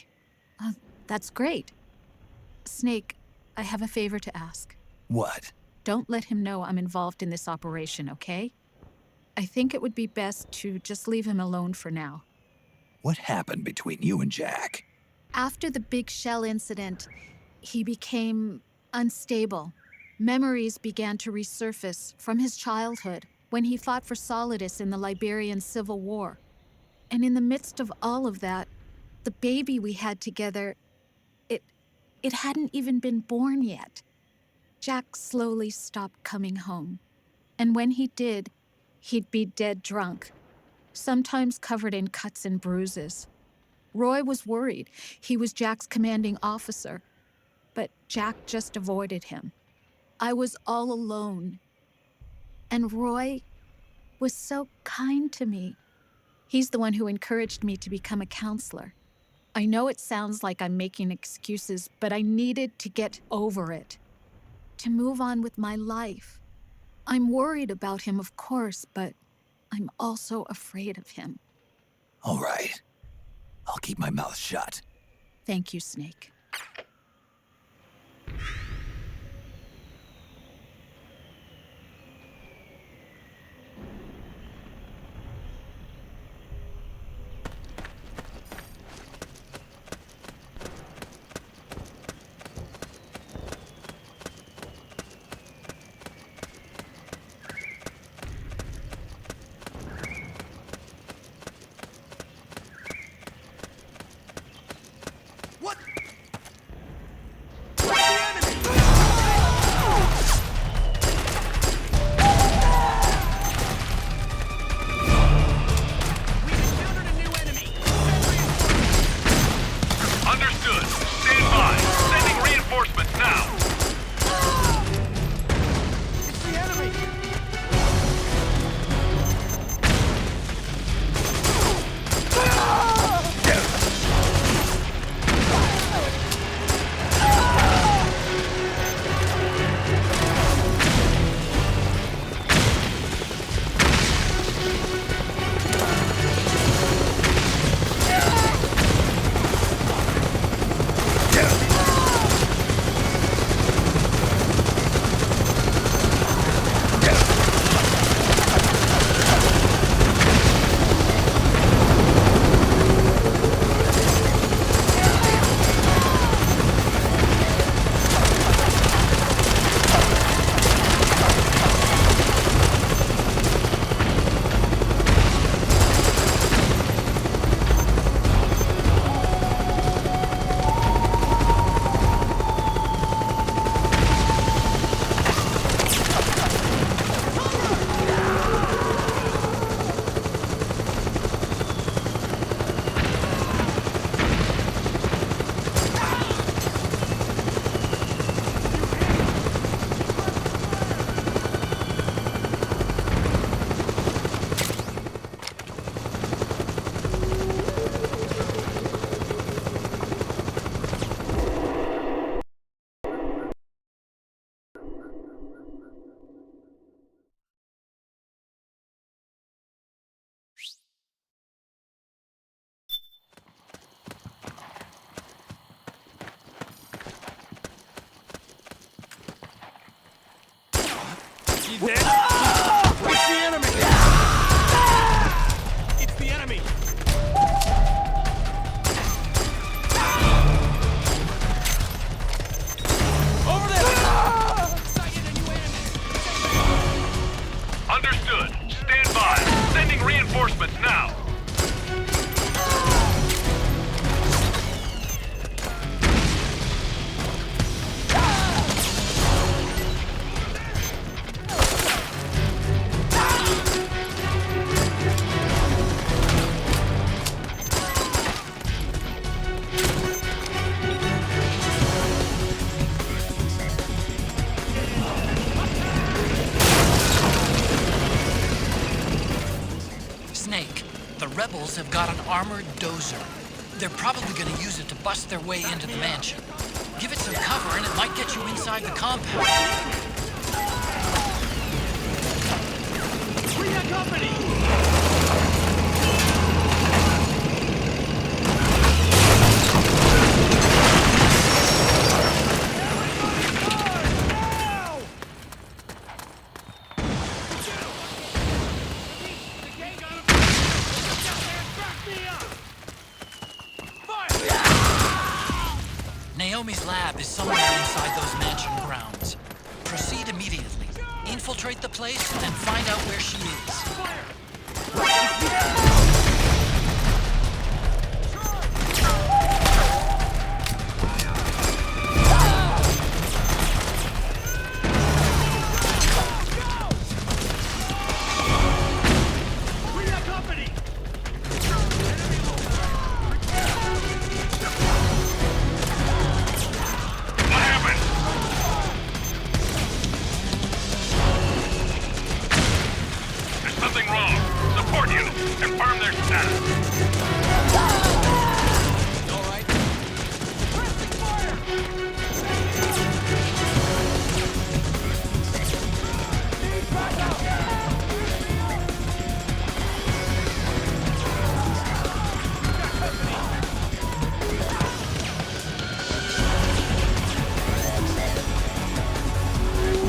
That's great. Snake, I have a favor to ask. What? Don't let him know I'm involved in this operation, okay? I think it would be best to just leave him alone for now. What happened between you and Jack? After the Big Shell incident, he became unstable. Memories began to resurface from his childhood when he fought for Solidus in the Liberian Civil War. And in the midst of all of that, the baby we had together, it hadn't even been born yet. Jack slowly stopped coming home. And when he did, he'd be dead drunk, sometimes covered in cuts and bruises. Roy was worried. He was Jack's commanding officer. But Jack just avoided him. I was all alone. And Roy was so kind to me. He's the one who encouraged me to become a counselor. I know it sounds like I'm making excuses, but I needed to get over it. To move on with my life. I'm worried about him, of course, but I'm also afraid of him. All right. I'll keep my mouth shut. Thank you, Snake. You dead? It's the enemy! rebels have got an armored dozer. They're probably gonna use it to bust their way into the mansion. Give it some cover and it might get you inside the compound. We got company! Naomi's lab is somewhere inside those mansion grounds. Proceed immediately. Infiltrate the place and find out where she is.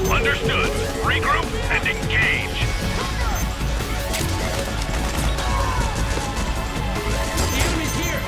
Understood. Regroup and engage. The enemy's here!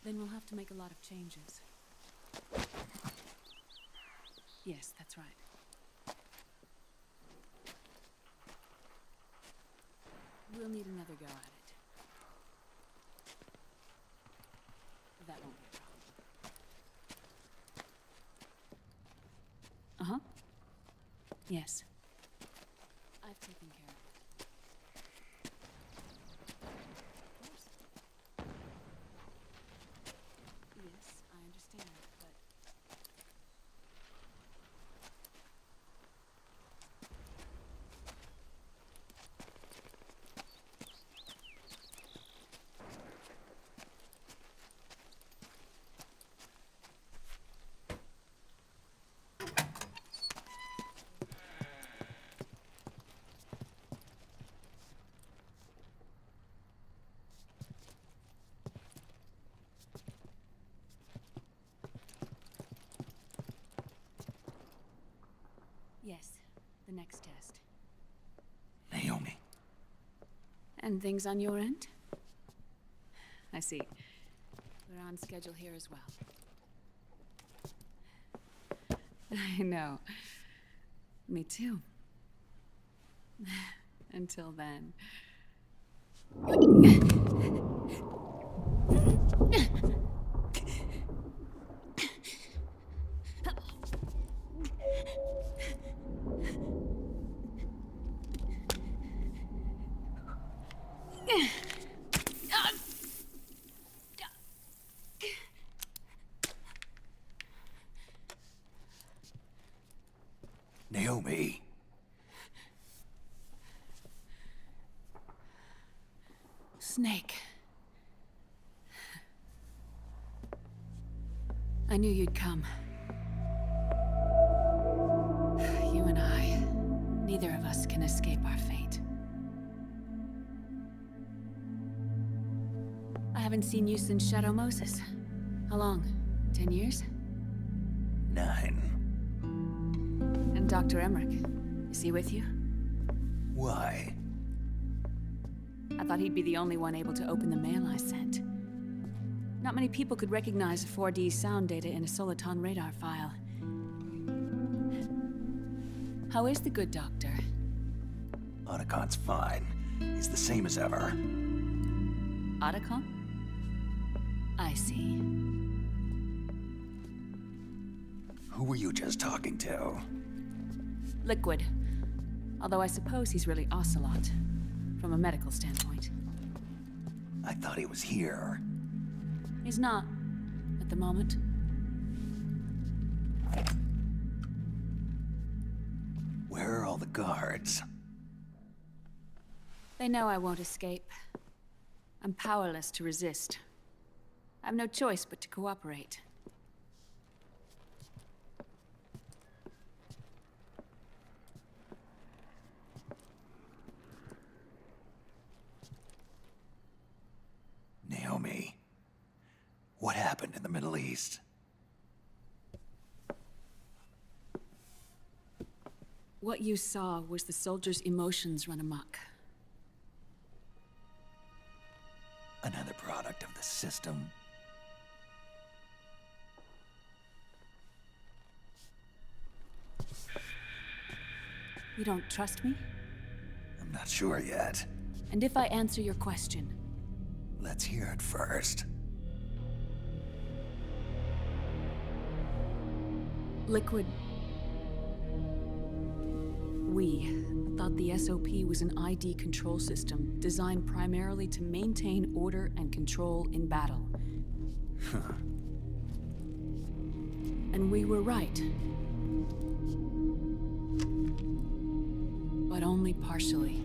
Then we'll have to make a lot of changes. Yes, that's right. We'll need another go at it. That won't be a problem. Uh-huh. Yes. I've taken care of it. Yes, I understand, but... Yes, the next test. Naomi. And things on your end? I see. We're on schedule here as well. I know. Me too. Until then. Naomi. Snake. I knew you'd come. You and I, neither of us can escape our fate. I haven't seen you since Shadow Moses. How long? 10 years? 9. And Dr. Emmerich, is he with you? Why? I thought he'd be the only one able to open the mail I sent. Not many people could recognize 4D sound data in a Soliton radar file. How is the good doctor? Otacon's fine. He's the same as ever. Otacon? I see. Who were you just talking to? Liquid. Although I suppose he's really Ocelot, from a medical standpoint. I thought he was here. He's not, at the moment. Where are all the guards? They know I won't escape. I'm powerless to resist. I have no choice but to cooperate. Naomi, what happened in the Middle East? What you saw was the soldiers' emotions run amok. Another product of the system. You don't trust me? I'm not sure yet. And if I answer your question? Let's hear it first. Liquid. We thought the SOP was an ID control system designed primarily to maintain order and control in battle. And we were right. But only partially.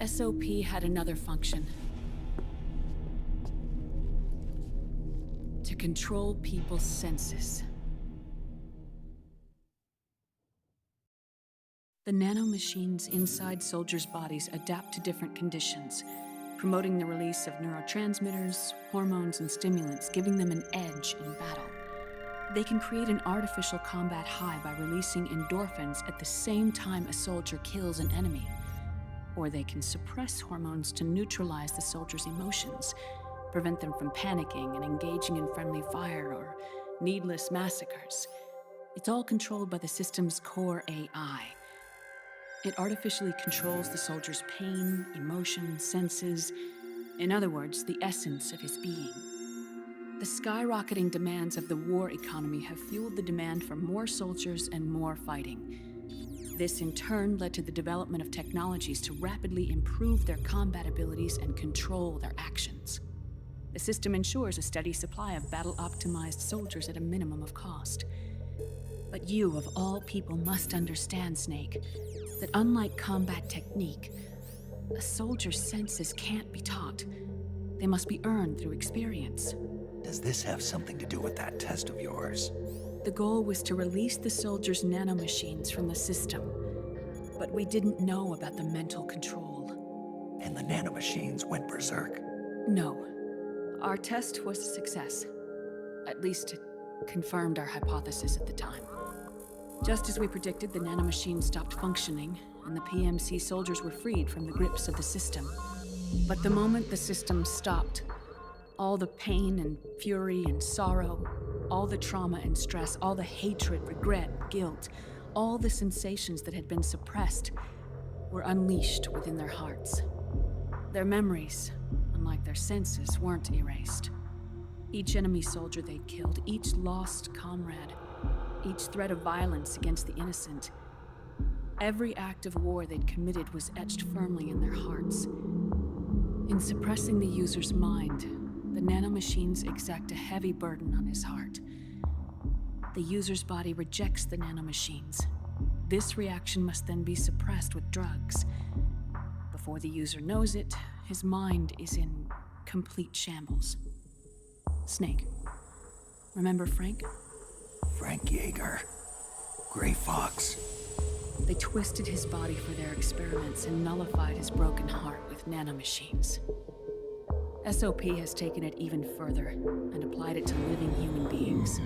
SOP had another function. To control people's senses. The nanomachines inside soldiers' bodies adapt to different conditions, promoting the release of neurotransmitters, hormones, and stimulants, giving them an edge in battle. They can create an artificial combat high by releasing endorphins at the same time a soldier kills an enemy. Or they can suppress hormones to neutralize the soldier's emotions, prevent them from panicking and engaging in friendly fire or needless massacres. It's all controlled by the system's core AI. It artificially controls the soldier's pain, emotion, senses, in other words, the essence of his being. The skyrocketing demands of the war economy have fueled the demand for more soldiers and more fighting. This in turn led to the development of technologies to rapidly improve their combat abilities and control their actions. The system ensures a steady supply of battle-optimized soldiers at a minimum of cost. But you, of all people, must understand, Snake, that unlike combat technique, a soldier's senses can't be taught. They must be earned through experience. Does this have something to do with that test of yours? The goal was to release the soldiers' nanomachines from the system, but we didn't know about the mental control. And the nanomachines went berserk? No. Our test was a success. At least it confirmed our hypothesis at the time. Just as we predicted, the nanomachines stopped functioning, and the PMC soldiers were freed from the grips of the system. But the moment the system stopped, all the pain and fury and sorrow, all the trauma and stress, all the hatred, regret, guilt, all the sensations that had been suppressed were unleashed within their hearts. Their memories, unlike their senses, weren't erased. Each enemy soldier they'd killed, each lost comrade, each threat of violence against the innocent, every act of war they'd committed was etched firmly in their hearts. In suppressing the user's mind, the nanomachines exact a heavy burden on his heart. The user's body rejects the nanomachines. This reaction must then be suppressed with drugs. Before the user knows it, his mind is in complete shambles. Snake. Remember Frank? Frank Yeager. Gray Fox. They twisted his body for their experiments and nullified his broken heart with nanomachines. SOP has taken it even further and applied it to living human beings.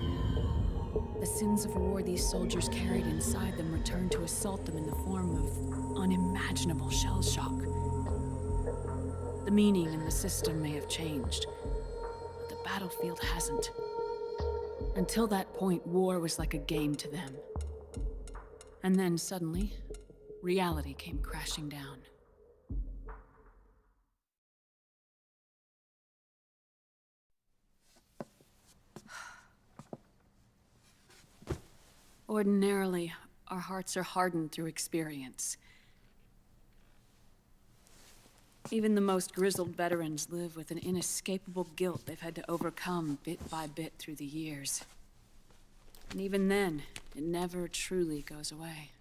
The sins of war these soldiers carried inside them returned to assault them in the form of unimaginable shell shock. The meaning in the system may have changed, but the battlefield hasn't. Until that point, war was like a game to them. And then suddenly, reality came crashing down. Ordinarily, our hearts are hardened through experience. Even the most grizzled veterans live with an inescapable guilt they've had to overcome bit by bit through the years. And even then, it never truly goes away.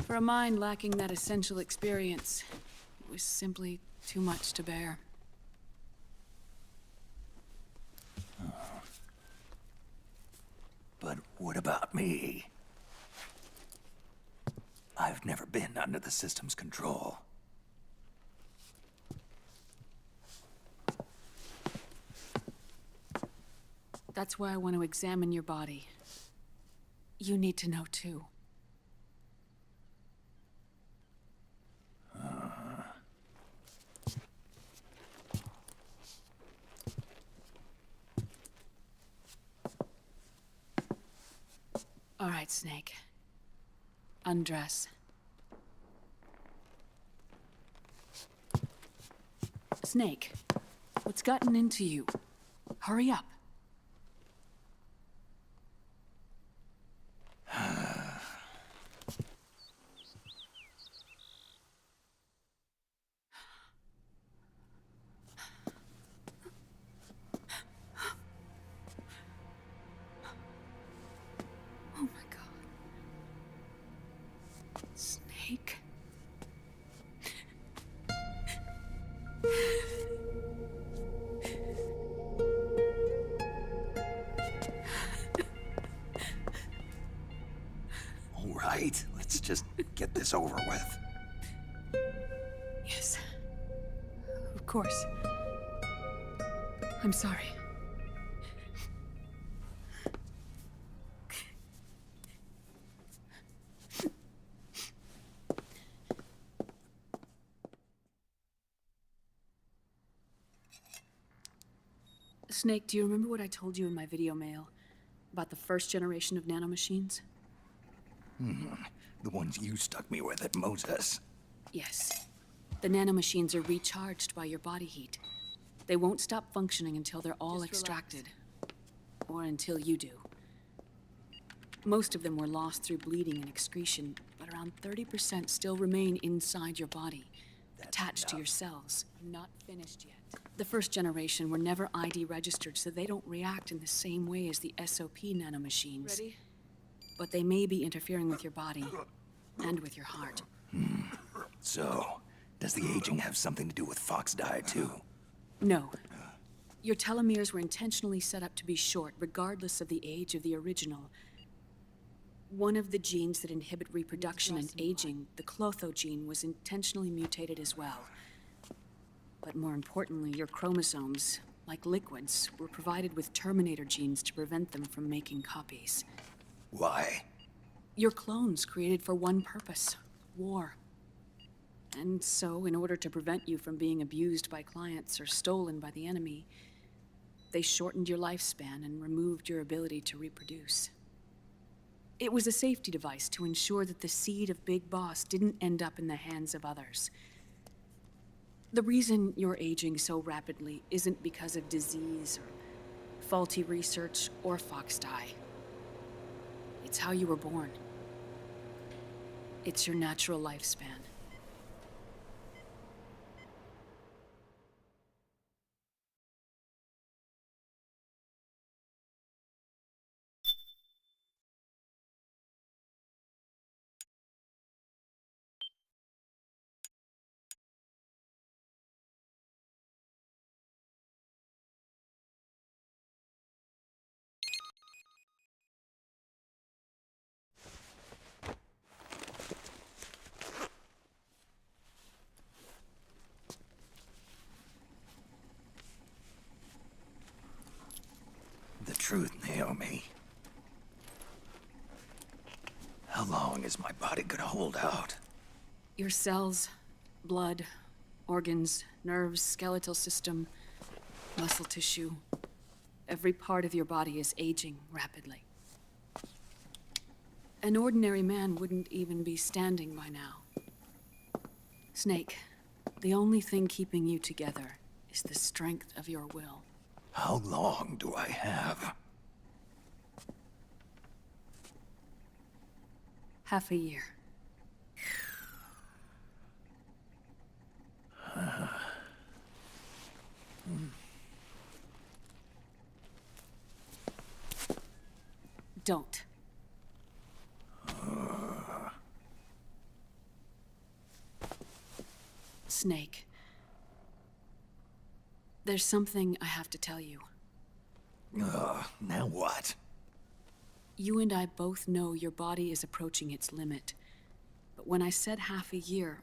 For a mind lacking that essential experience, it was simply too much to bear. But what about me? I've never been under the system's control. That's why I want to examine your body. You need to know too. All right, Snake. Undress. Snake, what's gotten into you? Hurry up. Oh my God. Snake. All right, let's just get this over with. Yes. Of course. I'm sorry. Snake, do you remember what I told you in my video mail about the first generation of nanomachines? The ones you stuck me with at Moses. Yes. The nanomachines are recharged by your body heat. They won't stop functioning until they're all extracted. Or until you do. Most of them were lost through bleeding and excretion, but around 30% still remain inside your body, attached to your cells. I'm not finished yet. The first generation were never ID registered, so they don't react in the same way as the SOP nanomachines. Ready? But they may be interfering with your body and with your heart. So, does the aging have something to do with Fox die too? No. Your telomeres were intentionally set up to be short, regardless of the age of the original. One of the genes that inhibit reproduction and aging, the Clotho gene, was intentionally mutated as well. But more importantly, your chromosomes, like liquids, were provided with Terminator genes to prevent them from making copies. Why? Your clones created for one purpose: war. And so, in order to prevent you from being abused by clients or stolen by the enemy, they shortened your lifespan and removed your ability to reproduce. It was a safety device to ensure that the seed of Big Boss didn't end up in the hands of others. The reason you're aging so rapidly isn't because of disease or faulty research or fox dye. It's how you were born. It's your natural lifespan. The truth, Naomi. How long is my body gonna hold out? Your cells, blood, organs, nerves, skeletal system, muscle tissue. Every part of your body is aging rapidly. An ordinary man wouldn't even be standing by now. Snake, the only thing keeping you together is the strength of your will. How long do I have? Half a year. Don't. Snake. There's something I have to tell you. Now what? You and I both know your body is approaching its limit. But when I said half a year,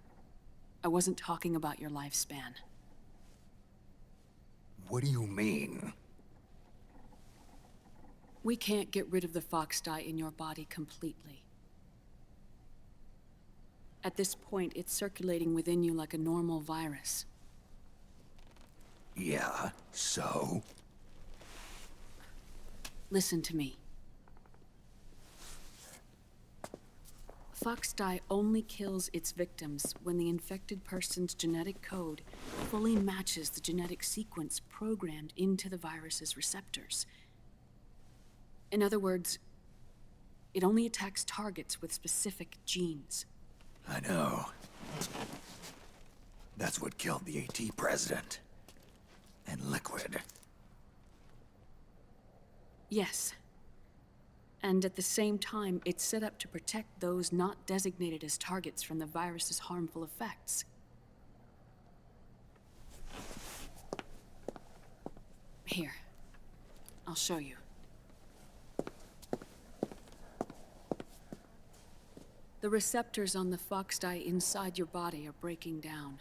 I wasn't talking about your lifespan. What do you mean? We can't get rid of the fox dye in your body completely. At this point, it's circulating within you like a normal virus. Yeah, so? Listen to me. Fox dye only kills its victims when the infected person's genetic code fully matches the genetic sequence programmed into the virus's receptors. In other words, it only attacks targets with specific genes. I know. That's what killed the AT president. And Liquid. Yes. And at the same time, it's set up to protect those not designated as targets from the virus's harmful effects. Here. I'll show you. The receptors on the fox dye inside your body are breaking down.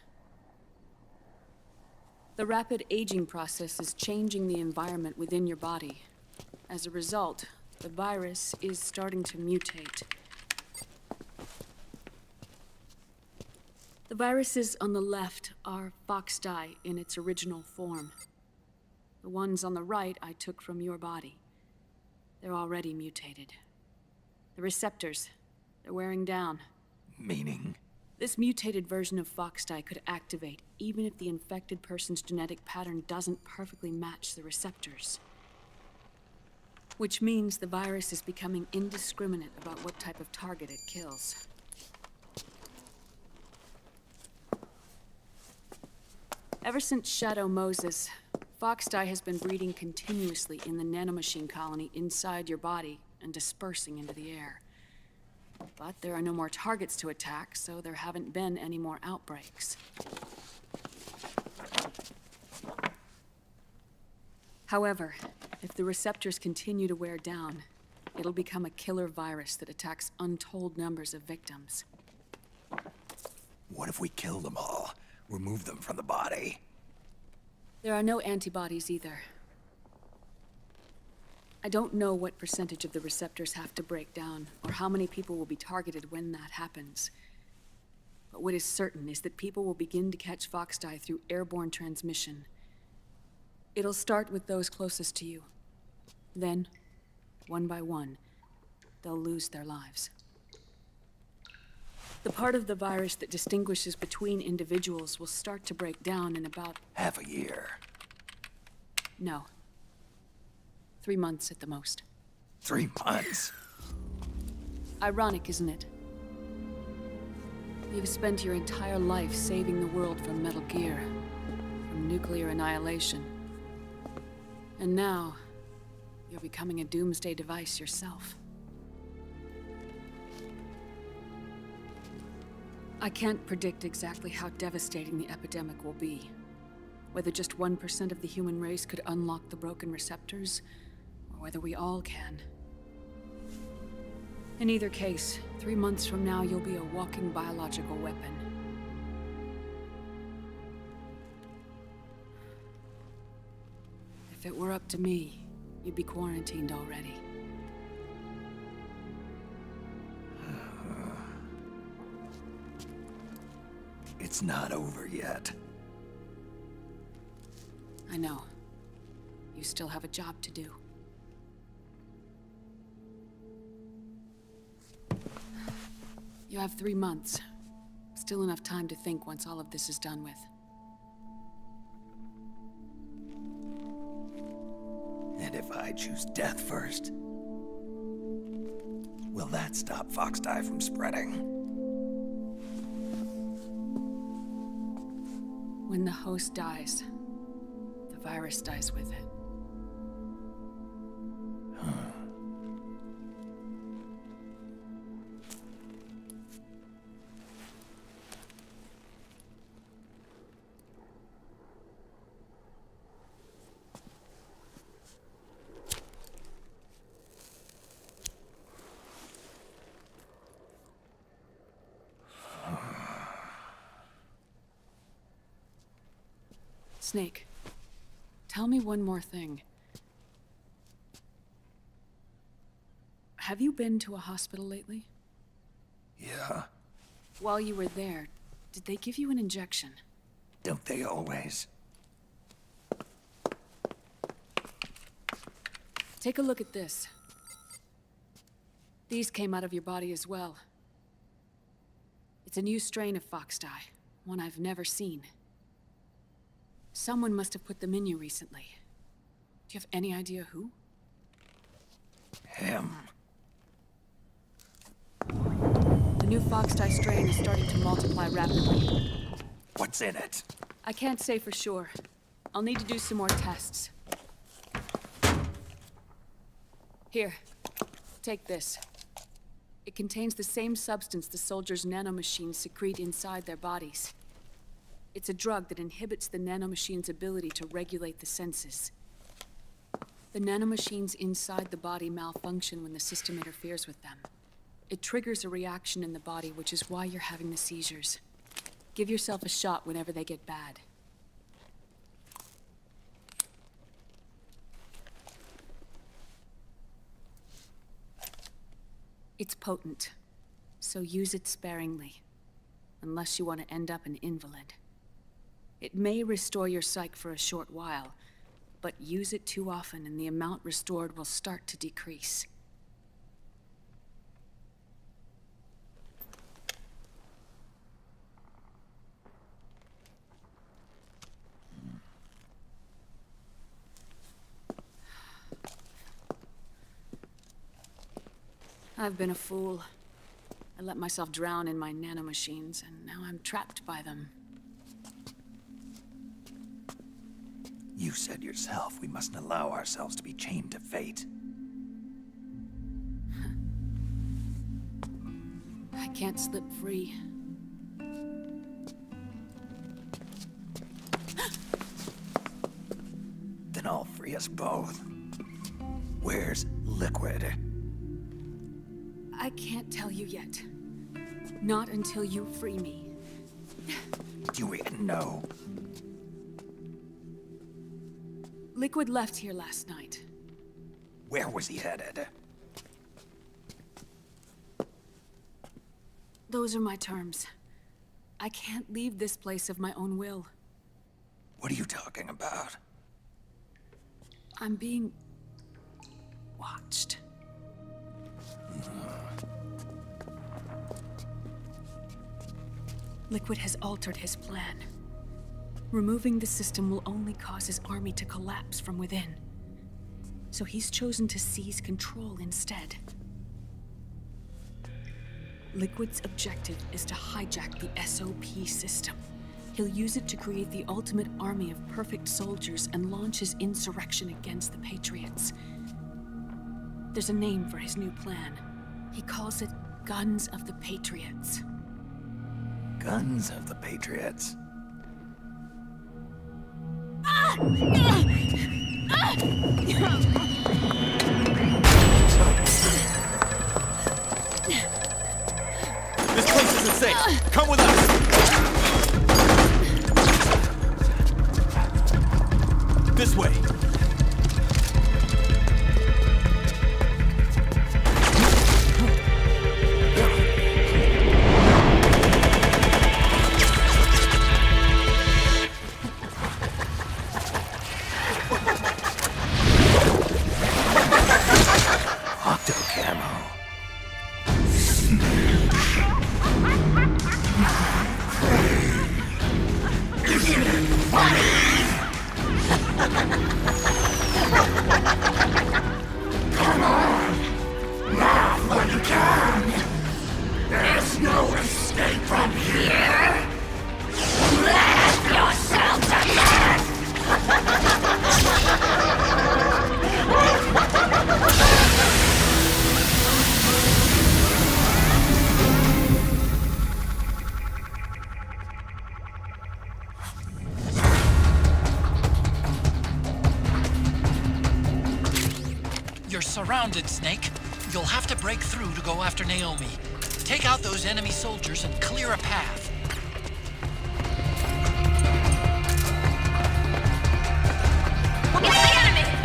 The rapid aging process is changing the environment within your body. As a result, the virus is starting to mutate. The viruses on the left are fox dye in its original form. The ones on the right I took from your body. They're already mutated. The receptors, they're wearing down. Meaning? This mutated version of fox dye could activate even if the infected person's genetic pattern doesn't perfectly match the receptors. Which means the virus is becoming indiscriminate about what type of target it kills. Ever since Shadow Moses, fox dye has been breeding continuously in the nanomachine colony inside your body and dispersing into the air. But there are no more targets to attack, so there haven't been any more outbreaks. However, if the receptors continue to wear down, it'll become a killer virus that attacks untold numbers of victims. What if we kill them all? Remove them from the body? There are no antibodies either. I don't know what percentage of the receptors have to break down, or how many people will be targeted when that happens. But what is certain is that people will begin to catch Foxdie through airborne transmission. It'll start with those closest to you. Then, one by one, they'll lose their lives. The part of the virus that distinguishes between individuals will start to break down in about... half a year. No. 3 months at the most. 3 months? Ironic, isn't it? You've spent your entire life saving the world from Metal Gear, from nuclear annihilation. And now, you're becoming a doomsday device yourself. I can't predict exactly how devastating the epidemic will be. Whether just 1% of the human race could unlock the broken receptors, or whether we all can. In either case, 3 months from now, you'll be a walking biological weapon. If it were up to me, you'd be quarantined already. It's not over yet. I know. You still have a job to do. You have 3 months. Still enough time to think once all of this is done with. And if I choose death first, will that stop Foxdie from spreading? When the host dies, the virus dies with it. Snake, tell me one more thing. Have you been to a hospital lately? Yeah. While you were there, did they give you an injection? Don't they always? Take a look at this. These came out of your body as well. It's a new strain of Foxdie, one I've never seen. Someone must have put them in you recently. Do you have any idea who? Him. The new Foxdie strain is starting to multiply rapidly. What's in it? I can't say for sure. I'll need to do some more tests. Here, take this. It contains the same substance the soldiers' nanomachines secrete inside their bodies. It's a drug that inhibits the nanomachine's ability to regulate the senses. The nanomachines inside the body malfunction when the system interferes with them. It triggers a reaction in the body, which is why you're having the seizures. Give yourself a shot whenever they get bad. It's potent, so use it sparingly, unless you want to end up an invalid. It may restore your psyche for a short while, but use it too often and the amount restored will start to decrease. I've been a fool. I let myself drown in my nanomachines, and now I'm trapped by them. You said yourself we mustn't allow ourselves to be chained to fate. I can't slip free. Then I'll free us both. Where's Liquid? I can't tell you yet. Not until you free me. Do you even know? Liquid left here last night. Where was he headed? Those are my terms. I can't leave this place of my own will. What are you talking about? I'm being... watched. Liquid has altered his plan. Removing the system will only cause his army to collapse from within. So he's chosen to seize control instead. Liquid's objective is to hijack the SOP system. He'll use it to create the ultimate army of perfect soldiers and launch his insurrection against the Patriots. There's a name for his new plan. He calls it Guns of the Patriots. Guns of the Patriots? This place isn't safe. Come with us. This way. Surrounded, Snake. You'll have to break through to go after Naomi. Take out those enemy soldiers and clear a path. It's the enemy!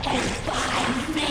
and find me.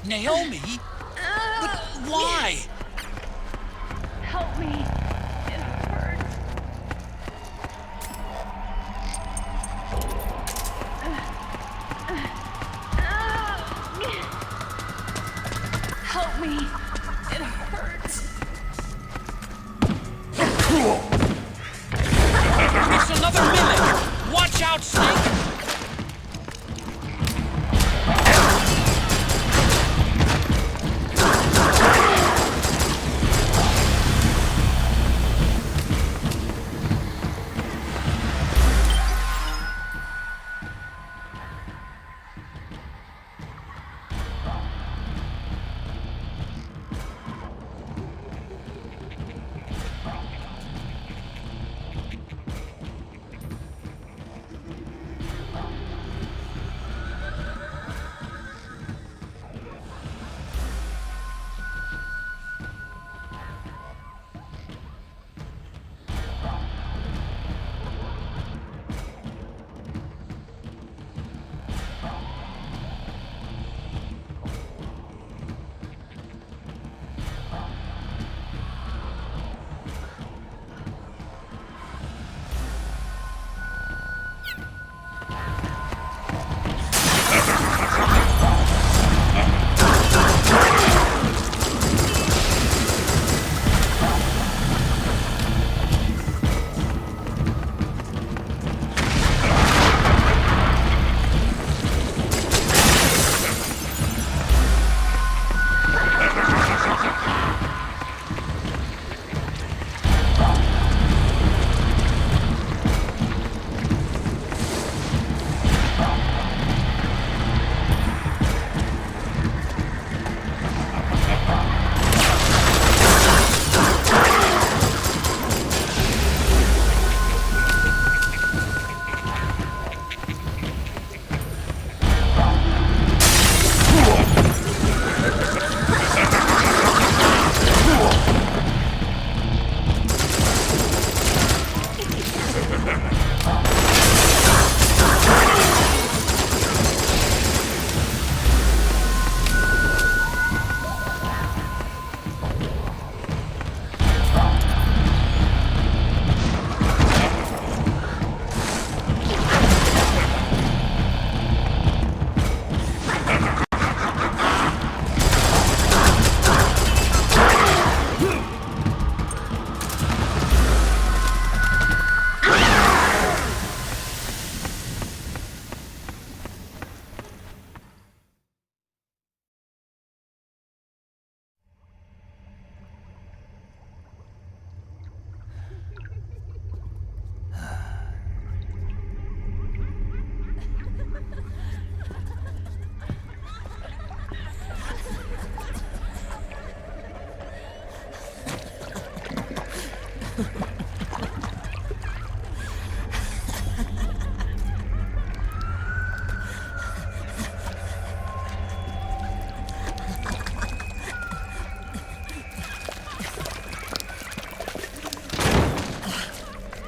Naomi? But why? Help me. It hurts. Help me. It hurts. It's another minute! Watch out, Snake!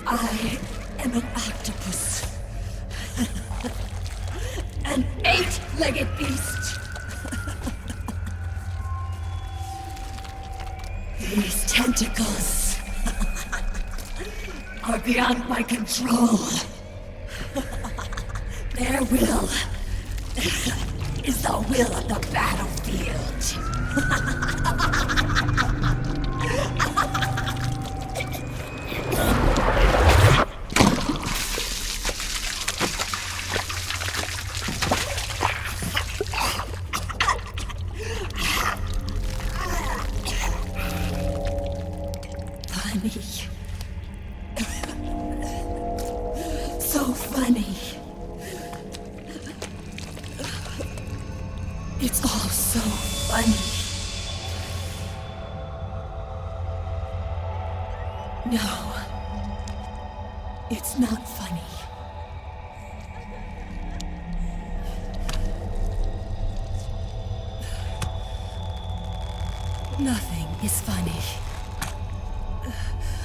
I am an octopus. An 8-legged beast. These tentacles are beyond my control. Their will is the will of the battlefield. Funny. So funny. It's all so funny. No. It's not funny. Nothing is funny.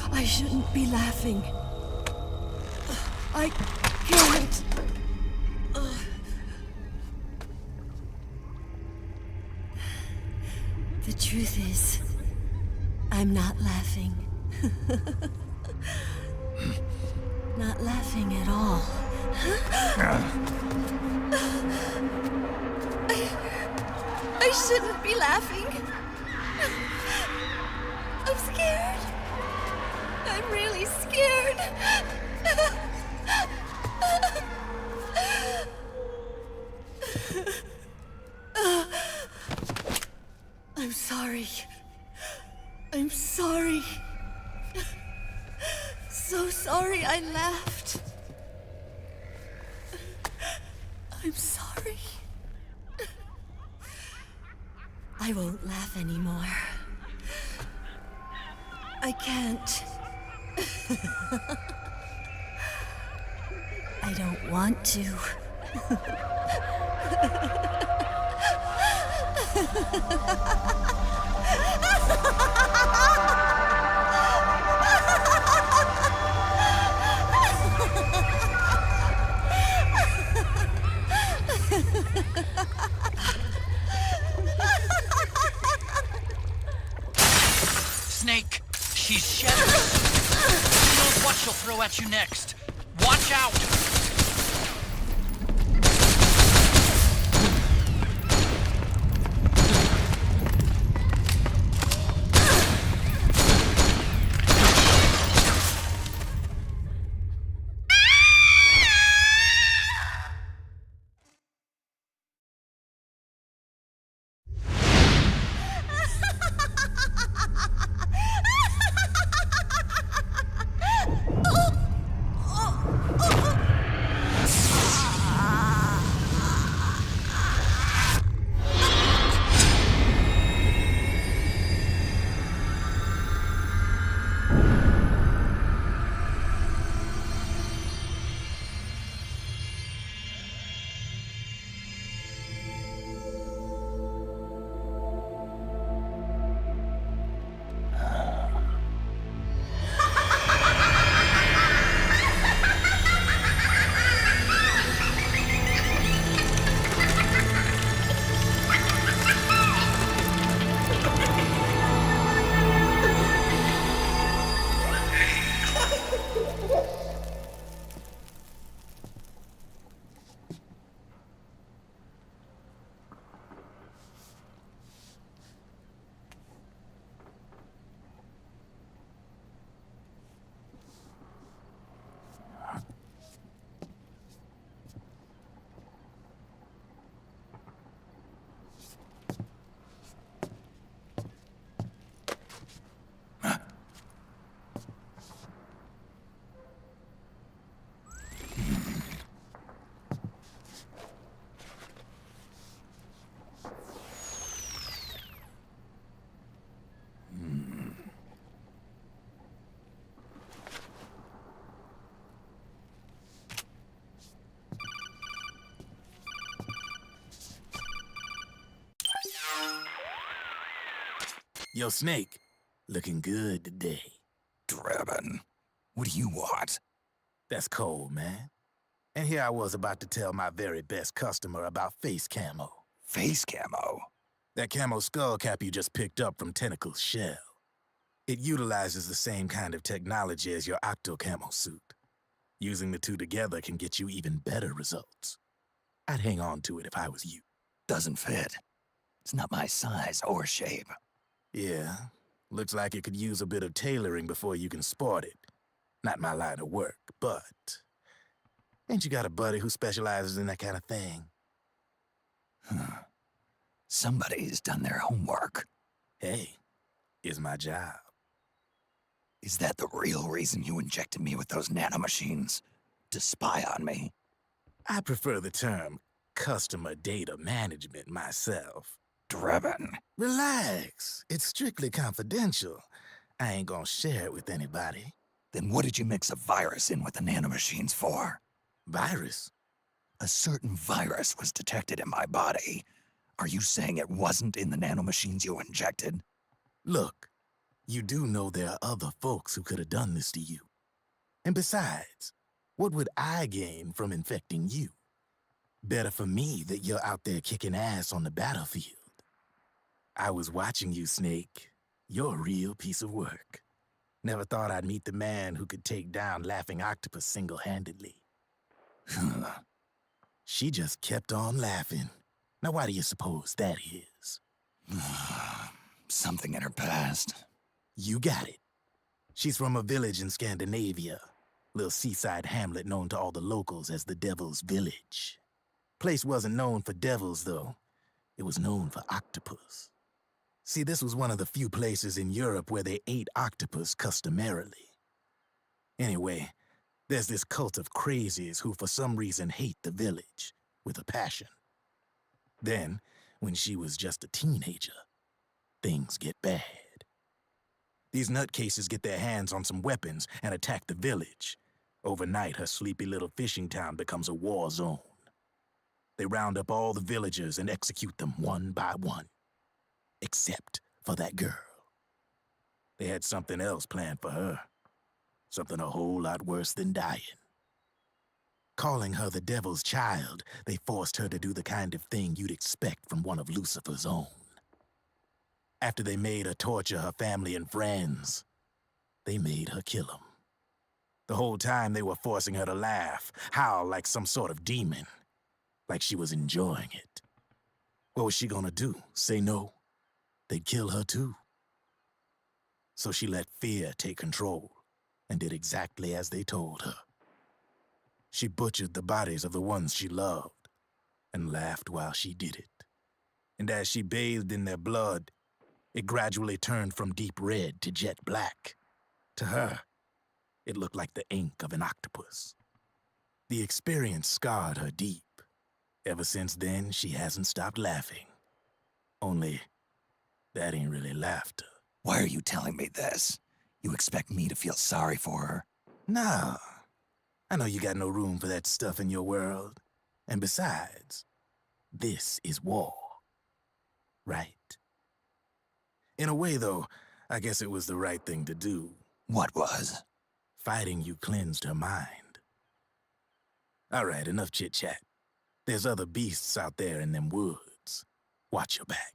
I shouldn't be laughing. I can't. The truth is, I'm not laughing. Not laughing at all. I shouldn't be laughing. I'm scared. I'm really scared. I'm sorry. I'm sorry. So sorry I laughed. I'm sorry. I won't laugh anymore. I can't. I don't want to. Snake, she's generous. Who knows what she'll throw at you next? Watch out! Yo, Snake, looking good today. Drebin, what do you want? That's cold, man. And here I was about to tell my very best customer about face camo. Face camo? That camo skull cap you just picked up from Tentacle's shell. It utilizes the same kind of technology as your Octo camo suit. Using the two together can get you even better results. I'd hang on to it if I was you. Doesn't fit. It's not my size or shape. Yeah, looks like it could use a bit of tailoring before you can sport it. Not my line of work, but... Ain't you got a buddy who specializes in that kind of thing? Somebody's done their homework. Hey, it's my job. Is that the real reason you injected me with those nanomachines? To spy on me? I prefer the term customer data management myself. Drebin. Relax. It's strictly confidential. I ain't gonna share it with anybody. Then what did you mix a virus in with the nanomachines for? Virus? A certain virus was detected in my body. Are you saying it wasn't in the nanomachines you injected? Look, you do know there are other folks who could have done this to you. And besides, what would I gain from infecting you? Better for me that you're out there kicking ass on the battlefield. I was watching you, Snake. You're a real piece of work. Never thought I'd meet the man who could take down Laughing Octopus single-handedly. She just kept on laughing. Now why do you suppose that is? Something in her past. You got it. She's from a village in Scandinavia. Little seaside hamlet known to all the locals as the Devil's Village. Place wasn't known for devils, though. It was known for octopus. See, this was one of the few places in Europe where they ate octopus customarily. Anyway, there's this cult of crazies who for some reason hate the village with a passion. Then, when she was just a teenager, things get bad. These nutcases get their hands on some weapons and attack the village. Overnight, her sleepy little fishing town becomes a war zone. They round up all the villagers and execute them one by one. Except for that girl. They had something else planned for her. Something a whole lot worse than dying. Calling her the Devil's Child, they forced her to do the kind of thing you'd expect from one of Lucifer's own. After they made her torture her family and friends, they made her kill them. The whole time they were forcing her to laugh, howl like some sort of demon. Like she was enjoying it. What was she gonna do? Say no? They'd kill her too. So she let fear take control and did exactly as they told her. She butchered the bodies of the ones she loved and laughed while she did it. And as she bathed in their blood, it gradually turned from deep red to jet black. To her, it looked like the ink of an octopus. The experience scarred her deep. Ever since then, she hasn't stopped laughing. Only, that ain't really laughter. Why are you telling me this? You expect me to feel sorry for her? Nah. I know you got no room for that stuff in your world. And besides, this is war. Right? In a way, though, I guess it was the right thing to do. What was? Fighting you cleansed her mind. All right, enough chit-chat. There's other beasts out there in them woods. Watch your back.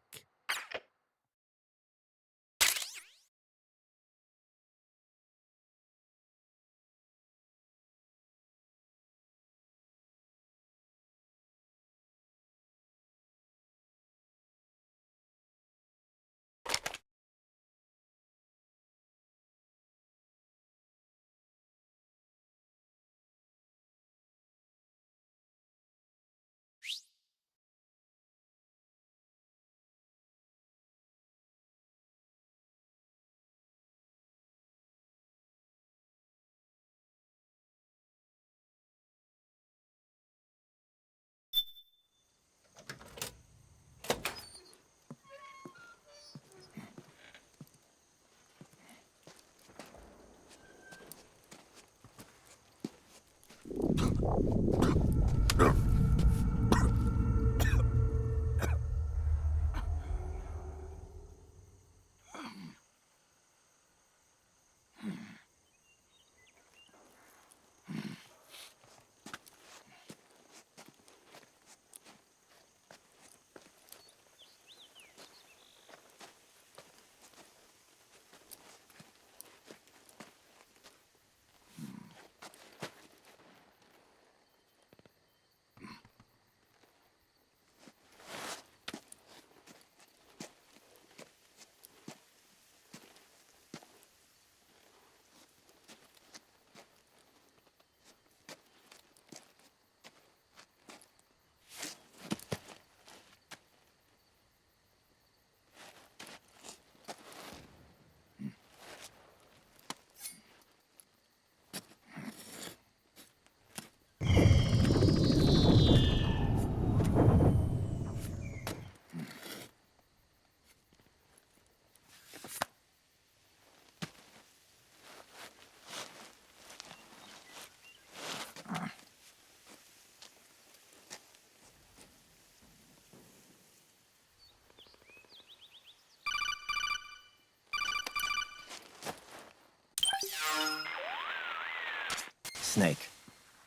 Snake,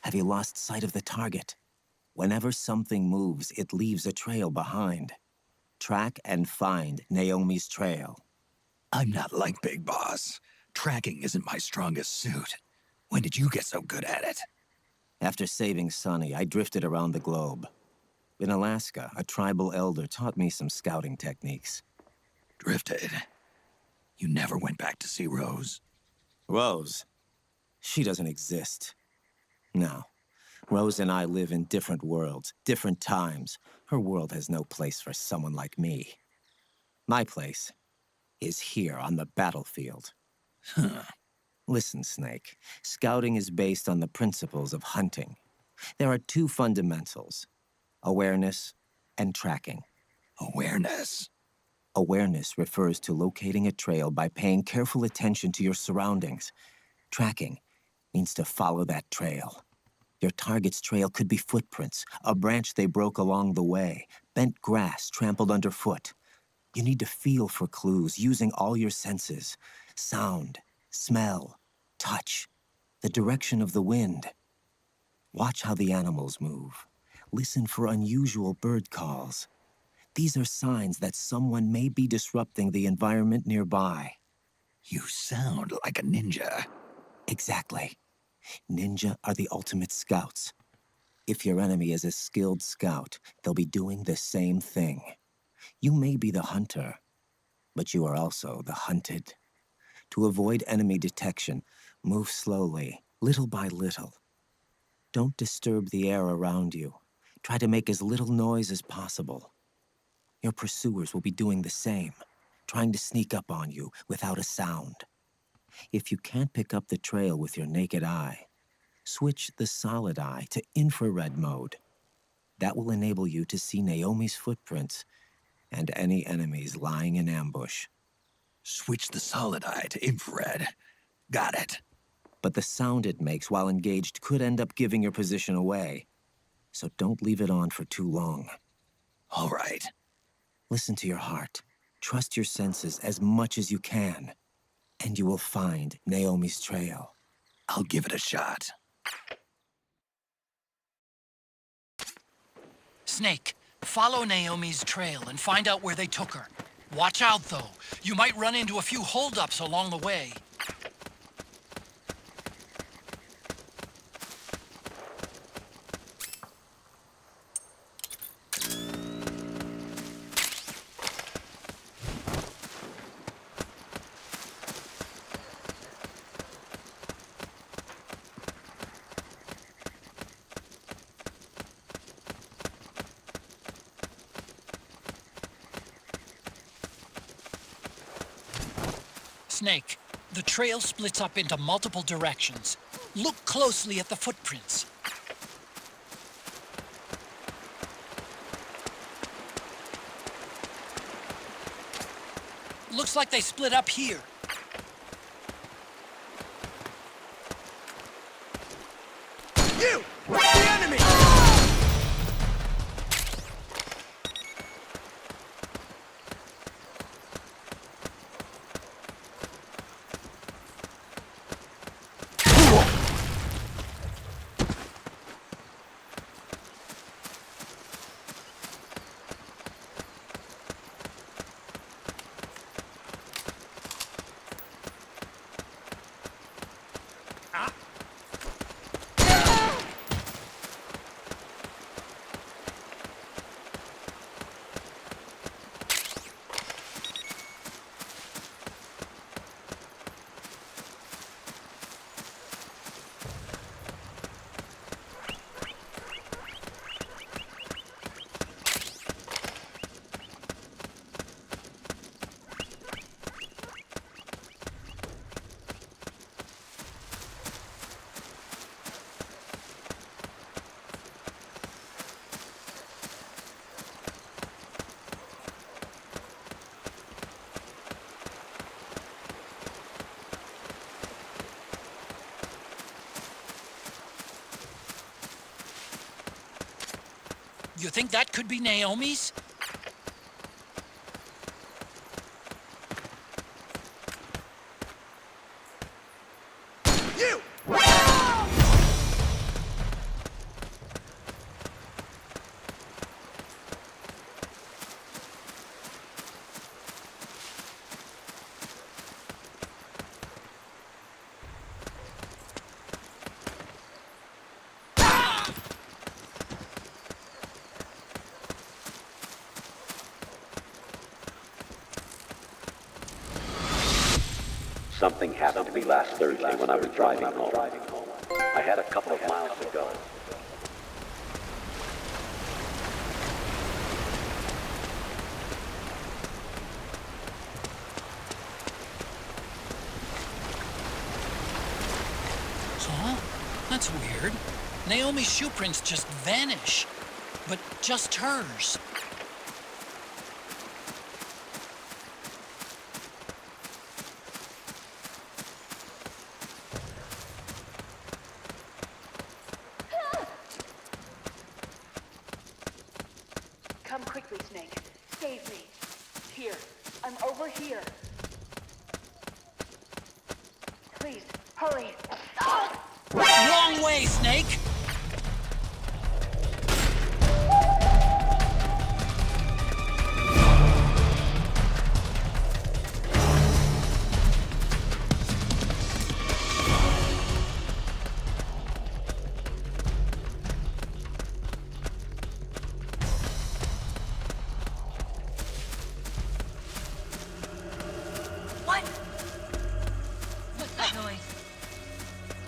have you lost sight of the target? Whenever something moves, it leaves a trail behind. Track and find Naomi's trail. I'm not like Big Boss. Tracking isn't my strongest suit. When did you get so good at it? After saving Sonny, I drifted around the globe. In Alaska, a tribal elder taught me some scouting techniques. Drifted? You never went back to see Rose? Rose? She doesn't exist. No. Rose and I live in different worlds, different times. Her world has no place for someone like me. My place is here on the battlefield. Huh. Listen, Snake. Scouting is based on the principles of hunting. There are two fundamentals: awareness and tracking. Awareness? Awareness refers to locating a trail by paying careful attention to your surroundings. Tracking means to follow that trail. Your target's trail could be footprints, a branch they broke along the way, bent grass trampled underfoot. You need to feel for clues using all your senses: sound, smell, touch, the direction of the wind. Watch how the animals move. Listen for unusual bird calls. These are signs that someone may be disrupting the environment nearby. You sound like a ninja. Exactly. Ninja are the ultimate scouts. If your enemy is a skilled scout, they'll be doing the same thing. You may be the hunter, but you are also the hunted. To avoid enemy detection, move slowly, little by little. Don't disturb the air around you. Try to make as little noise as possible. Your pursuers will be doing the same, trying to sneak up on you without a sound. If you can't pick up the trail with your naked eye, switch the solid eye to infrared mode. That will enable you to see Naomi's footprints and any enemies lying in ambush. Switch the solid eye to infrared. Got it. But the sound it makes while engaged could end up giving your position away. So don't leave it on for too long. All right. Listen to your heart. Trust your senses as much as you can. And you will find Naomi's trail. I'll give it a shot. Snake, follow Naomi's trail and find out where they took her. Watch out, though. You might run into a few holdups along the way. Snake, the trail splits up into multiple directions. Look closely at the footprints. Looks like they split up here. You! The enemy! You think that could be Naomi's? You! Something happened to me last Thursday when I was driving home. I had a couple of miles to go. Huh? That's weird. Naomi's shoe prints just vanish. But just hers. Come quickly, Snake. Save me. Here. I'm over here. Please, hurry. Wrong way, Snake! What? What's that noise?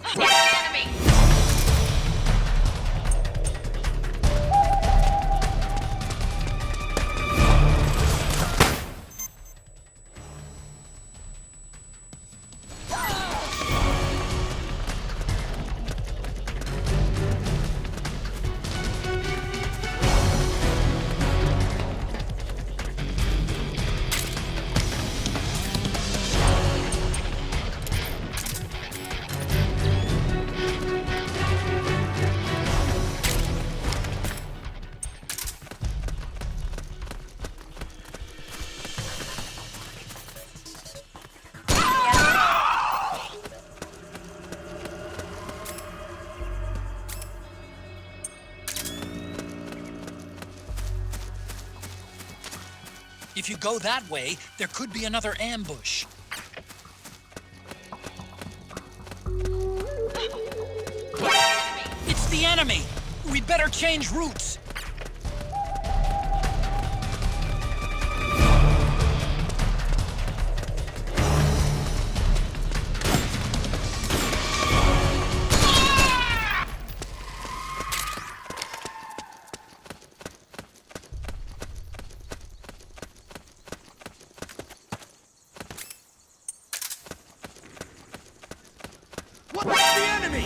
It's the enemy! If you go that way, there could be another ambush. It's the enemy! We'd better change routes. What's the enemy?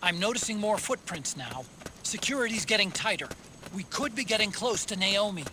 I'm noticing more footprints now. Security's getting tighter. We could be getting close to Naomi.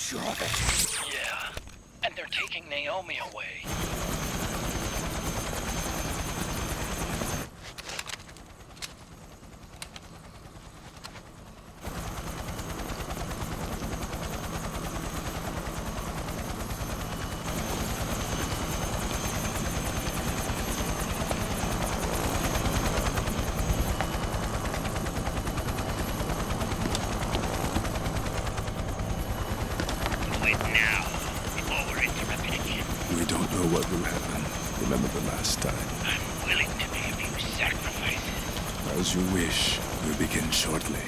sure of it? Yeah. And they're taking Naomi away. We don't know what will happen. Remember the last time. I'm willing to make a few sacrifices. As you wish. We'll begin shortly.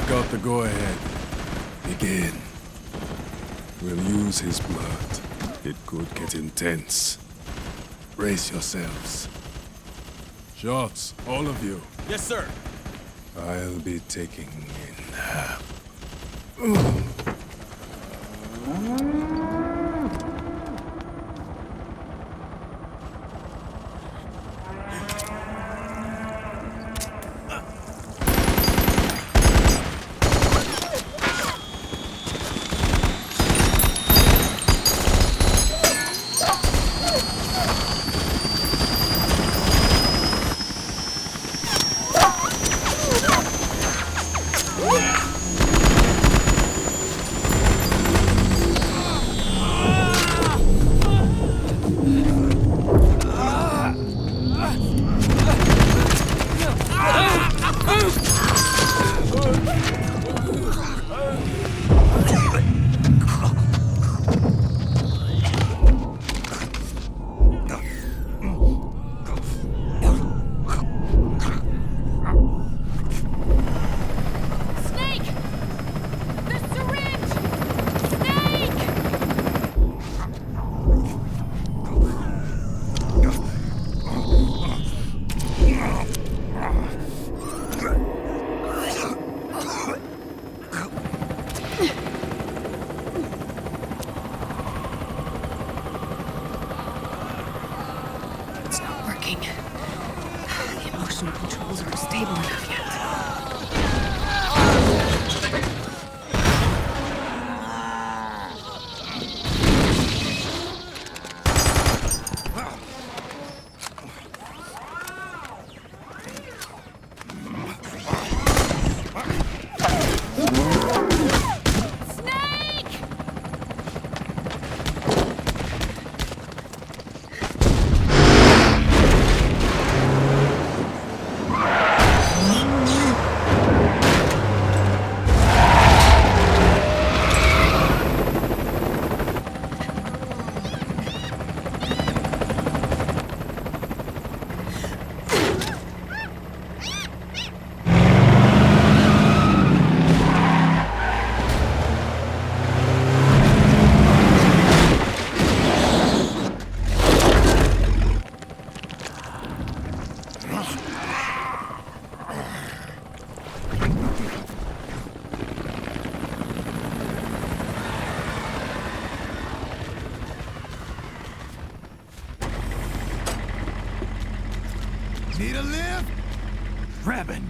Got the go-ahead. Begin. We'll use his blood. It could get intense. Brace yourselves. Shots, all of you. Yes, sir. I'll be taking in half. Need a lift? Grabbing.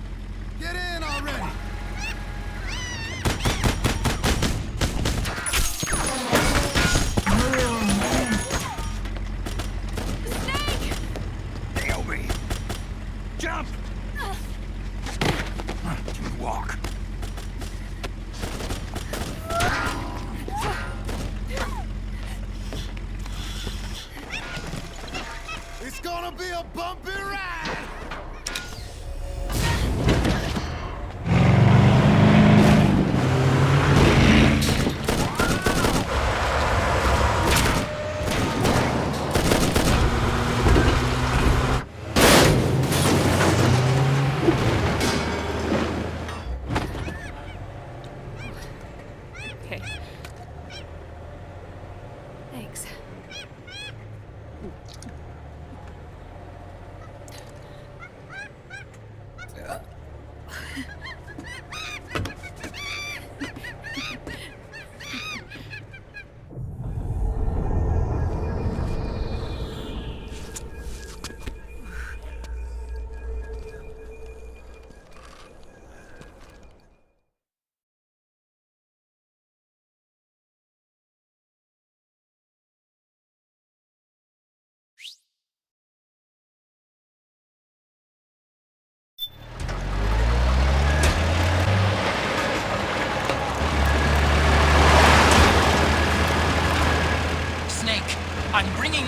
Get in already! Naomi! Jump! Walk. It's gonna be a bumpy ride!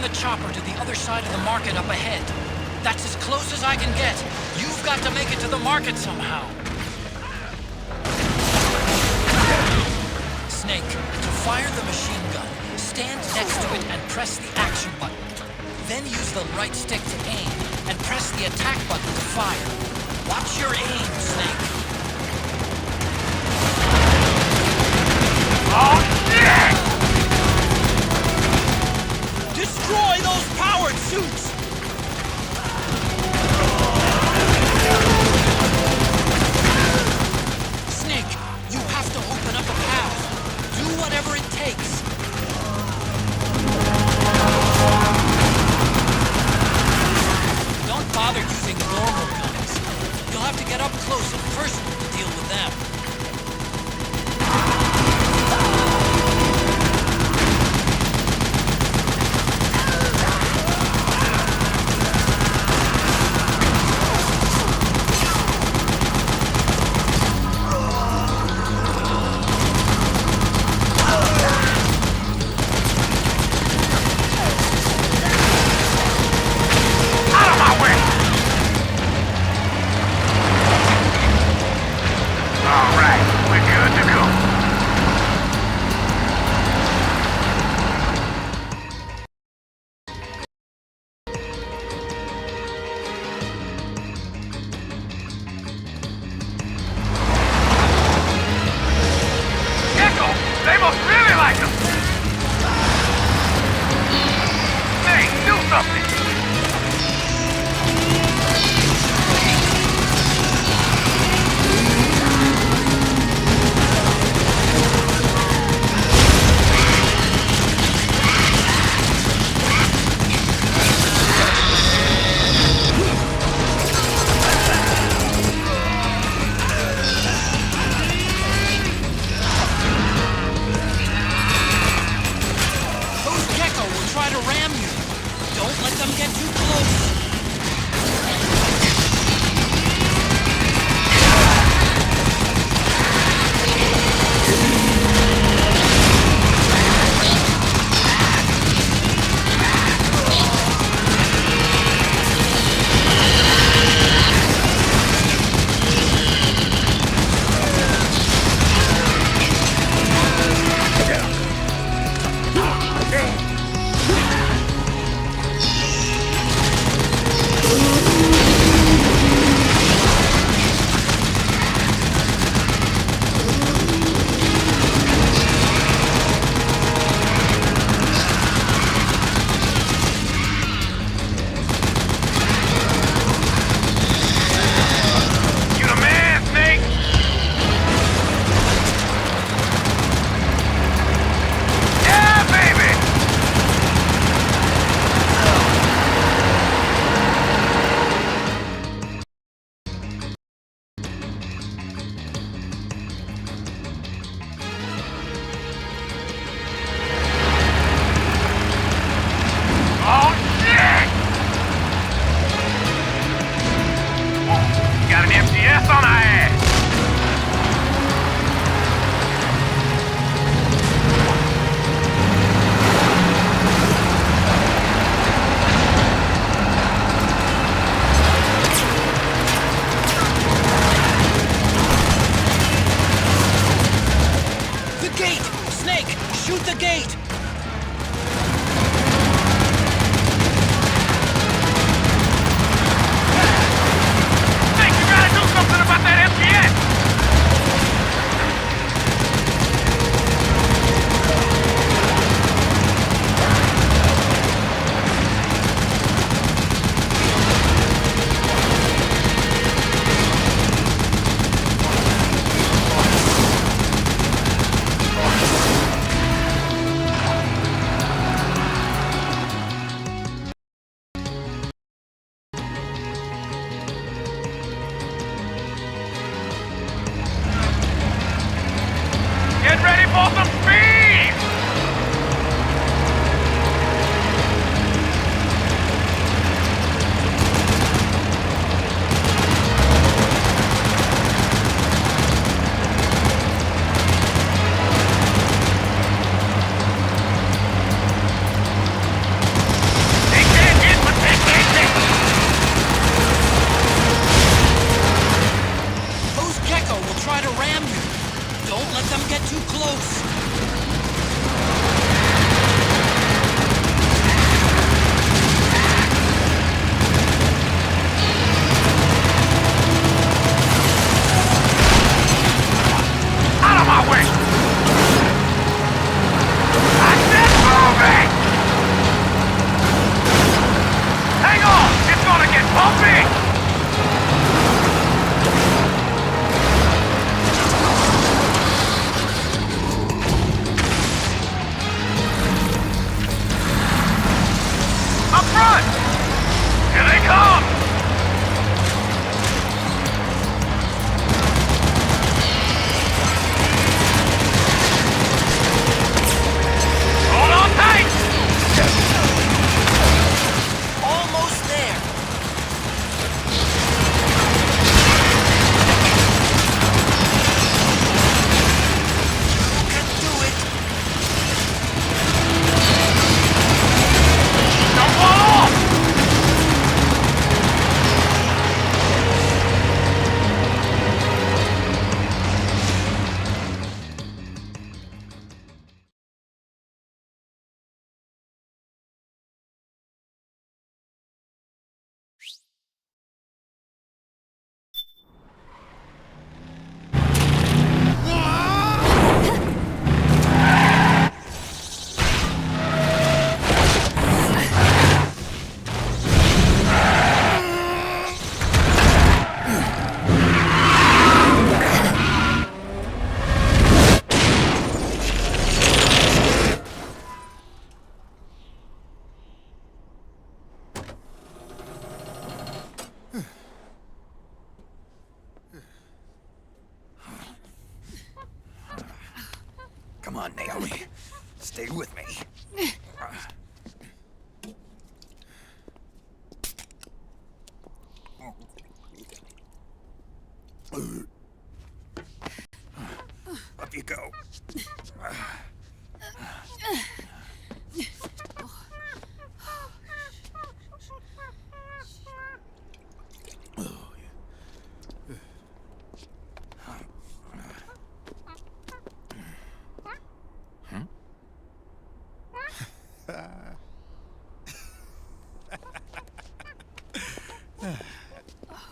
the chopper to the other side of the market up ahead. That's as close as I can get. You've got to make it to the market somehow. Snake, to fire the machine gun, stand next to it and press the action button. Then use the right stick to aim, and press the attack button to fire. Watch your aim, Snake. Oh, shit! Destroy those powered suits! Snake, you have to open up a path. Do whatever it takes. Don't bother using normal guns. You'll have to get up close and personal to deal with them. will try to ram you. Don't let them get too close. Out of my way! I said moving! Hang on! It's gonna get bumpy! Up front! Here they come! Hold on tight! Almost there. You can do it. Don't fall off! Come on, Naomi. Stay with me. Up you go.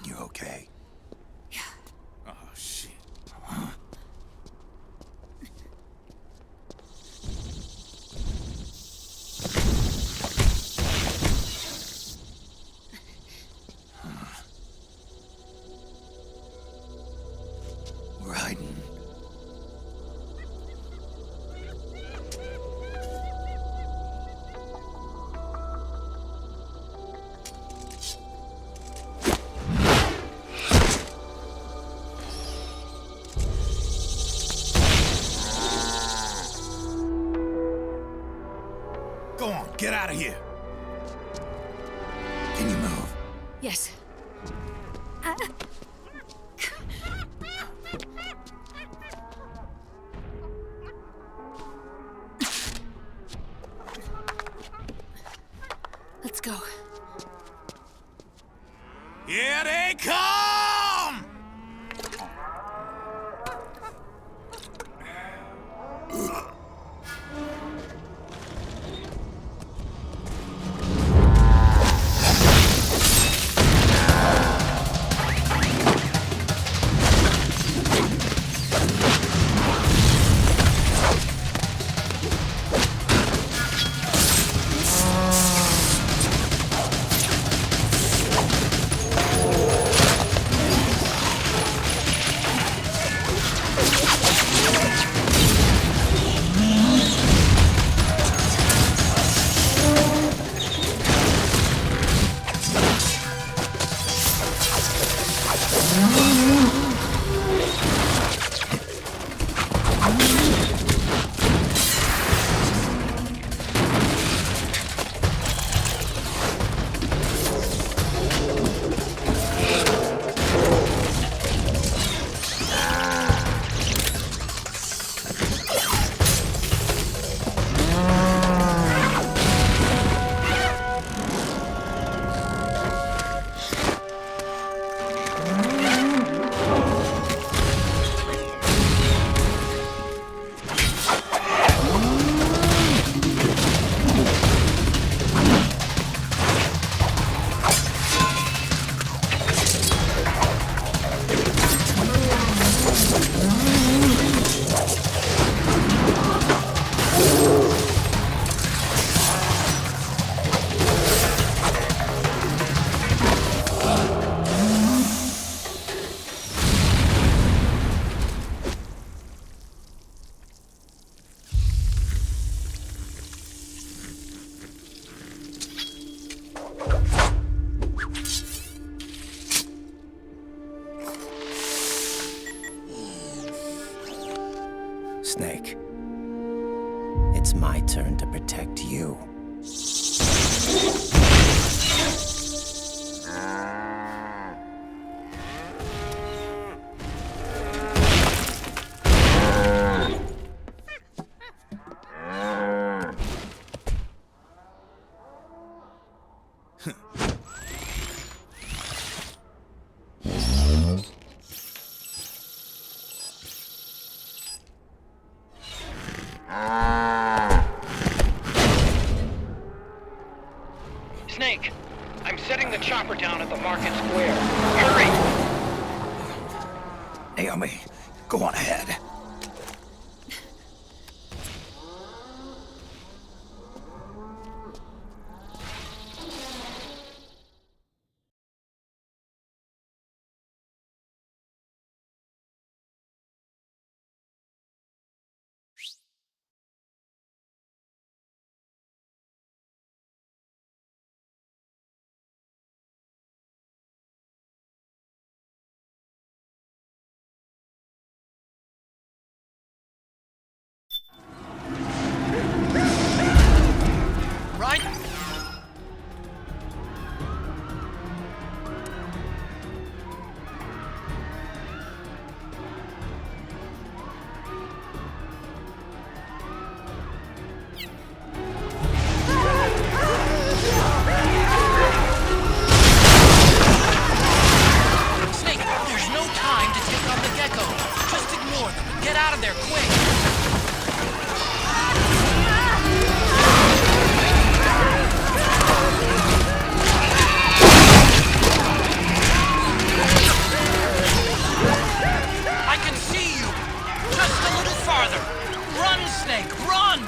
You okay? Yeah. Oh, shit. We're hiding. Go on, get out of here. Can you move? Yes. Let's go. Here they come! Snake. It's my turn to protect you. Snake, I'm setting the chopper down at the market square. Hurry! Naomi, go on ahead. Right? Snake, there's no time to take on the gecko. Just ignore them and get out of there quick. I can see you! Just a little farther! Run, Snake, run!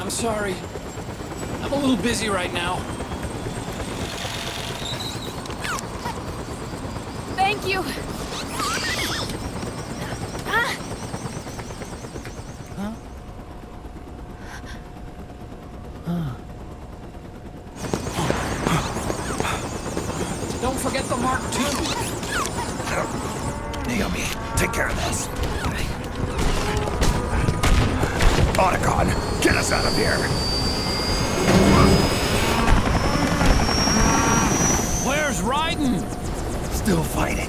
I'm sorry. I'm a little busy right now. Thank you. Don't forget the Mark II. Naomi, take care of this. Otacon, get us out of here! Where's Raiden? Still fighting.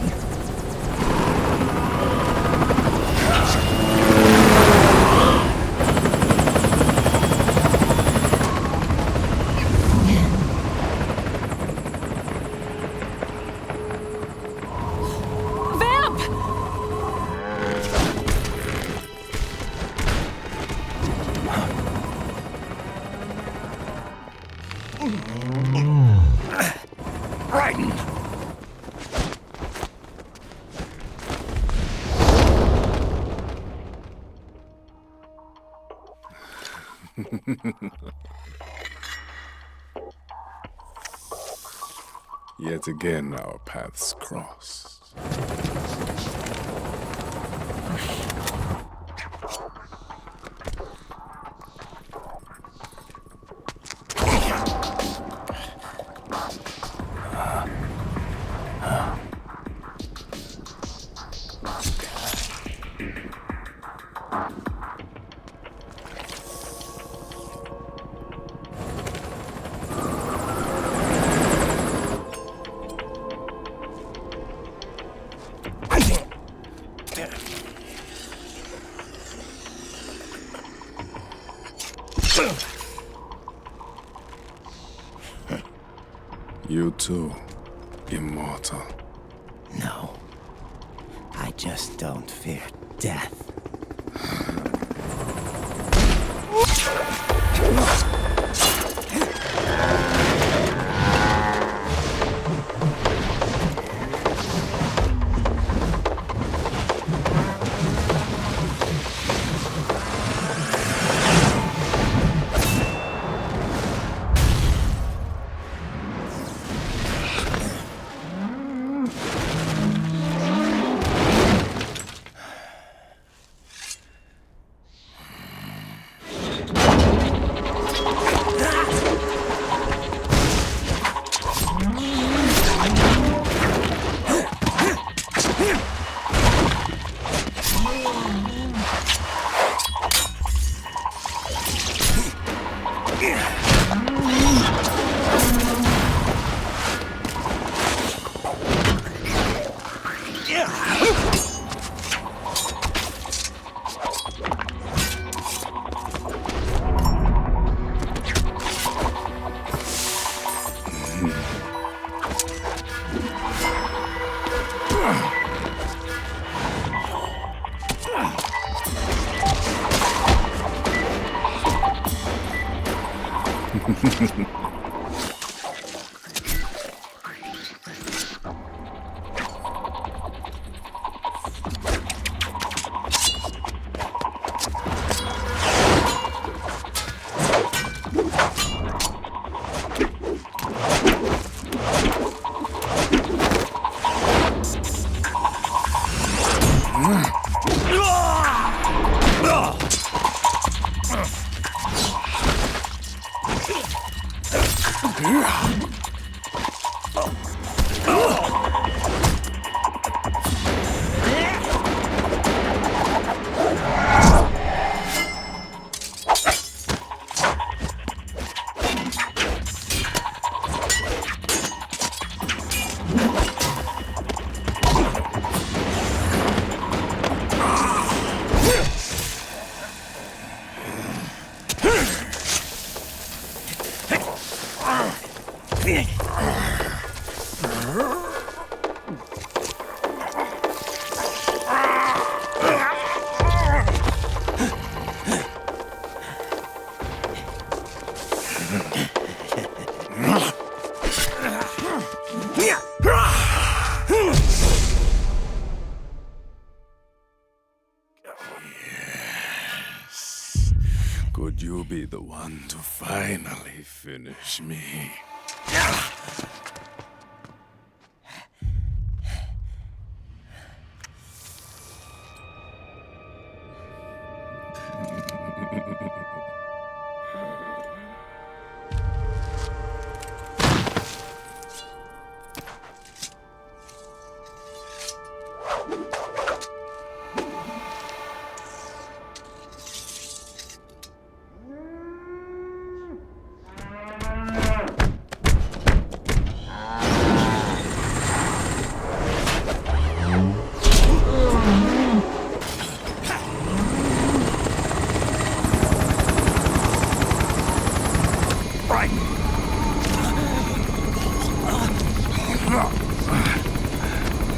Raiden! Yet again our paths cross. You too, immortal. No. I just don't fear death. Could you be the one to finally finish me?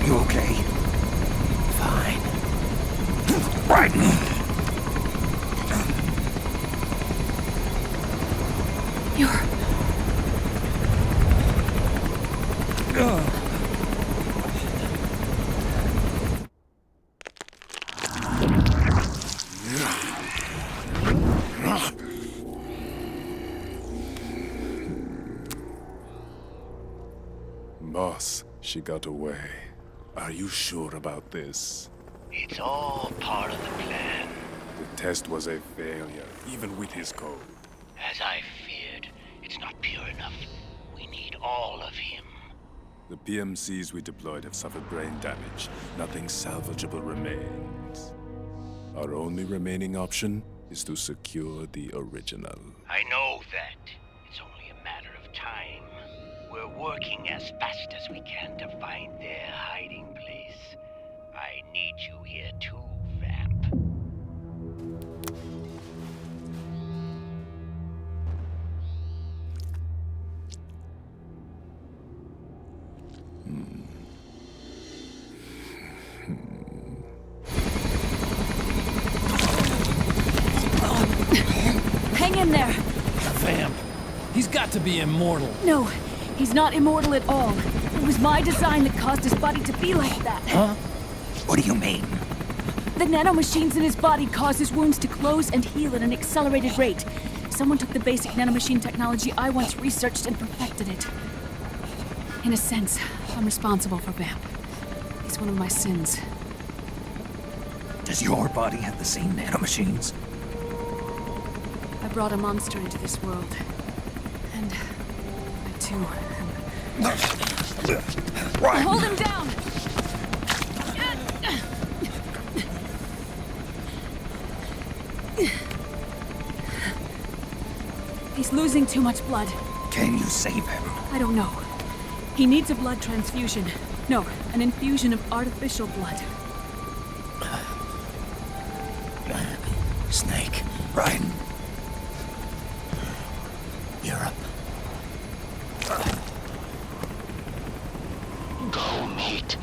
You okay? Fine. Brighton! Boss, she got away. Are you sure about this? It's all part of the plan. The test was a failure, even with his code. As I feared, it's not pure enough. We need all of him. The PMCs we deployed have suffered brain damage. Nothing salvageable remains. Our only remaining option is to secure the original. I know that. It's only a matter of time. We're working as fast as we can to find their hiding place. I need you here too, Vamp. Hang in there! Vamp. He's got to be immortal. No, he's not immortal at all. It was my design that caused his body to be like that. Huh? What do you mean? The nanomachines in his body cause his wounds to close and heal at an accelerated rate. Someone took the basic nanomachine technology I once researched and perfected it. In a sense, I'm responsible for Vamp. It's one of my sins. Does your body have the same nanomachines? I brought a monster into this world. And I too am... Hold him down! He's losing too much blood. Can you save him? I don't know. He needs a blood transfusion. No, an infusion of artificial blood. Snake. Ryan. Europe. Go meet